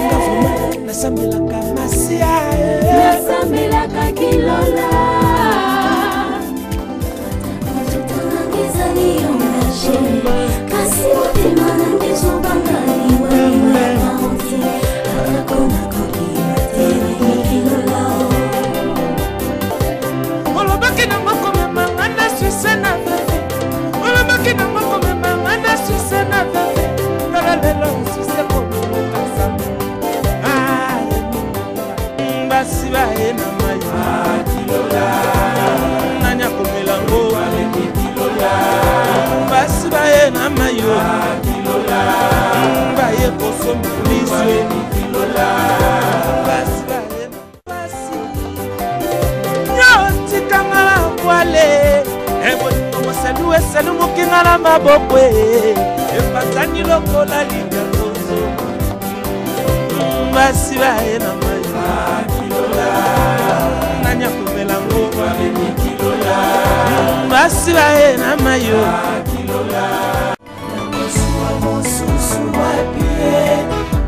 nasambelaka masia nasambelaka kilola ezali yongashe kasi motema nange zobangaliwe maonzi atakona kokiba te kilola olobaki nango komemanga na suise na vefe olobaki nango komemanga na suise na vefe lelo suise komemaka basi baye na mayi kilola nanya komelango kilola basi baye na mayo kilola baye kosomba biso kilola basi baye basi nyotikanga kwale ebolingo mosalu esalu mokinga na maboko epanzani lokola linganzozo basi baye na mayi kilola nanya komelango kilola basi baye na mayo kilola nakosuwa mosusu wapie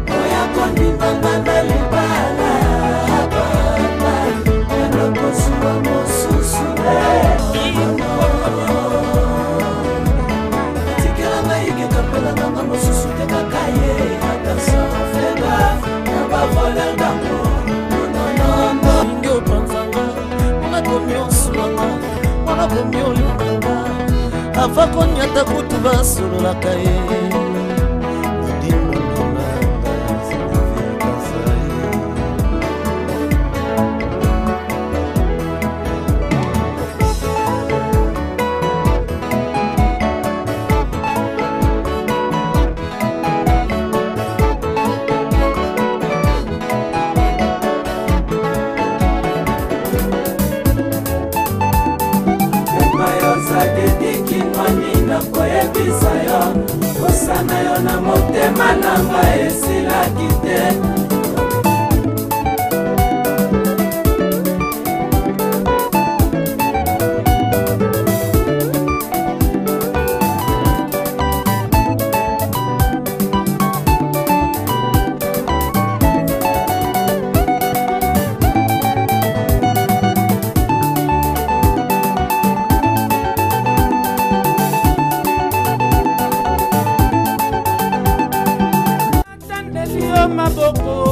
oya kondimanga na libala baba nakosuwa mosusu tikela maike kapela nanga mosusu tekakaye atasa fega na bavoler dango inge opanzanga onakomi osulanga onakomi olinganga ava konyata kutu basololaka ye osana yo na motema nanga esilaki te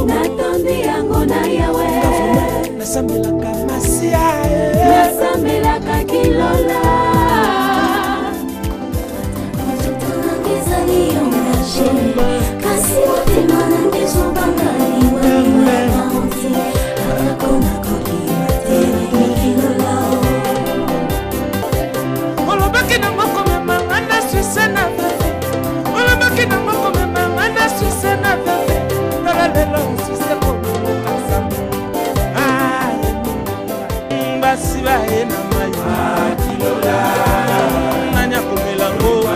natondi yango na yawe nasambelaka masia nasambelaka kilola kasi motema nange ezobanga liwa ya garanti atako nakokima te mikilo lao olobaki nango komemanga na suise na veve olobaki nango komemanga na suise na veve tala lelo suise komoka nzambe basi baye na mayo nani akomelango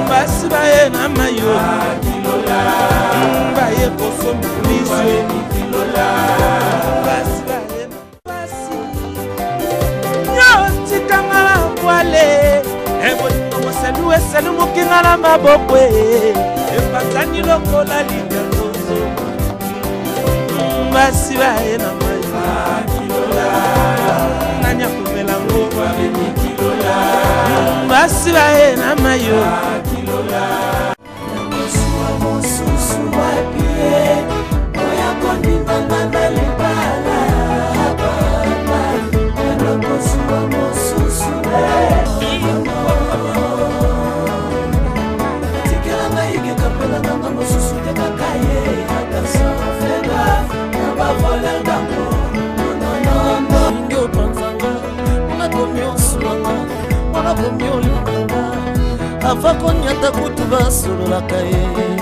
basi baye na mayo baye kosomba biso basi baye na basi nyotikanga na bwale ebolingo moselu eselu mokinga na maboko epanzani lokola liderlozo basi baye na mayo nani akomelango basi baye na mayo nakosuwa mosusu wapie oya kondimanga na libala nakosuwa mosusu tikelanga ikekapelanganga mosusu tekakaye akasofega na bavolerdango ingi opanzanga nakomi osulanga nakomi olinganga ava konyata kutu basololaka ye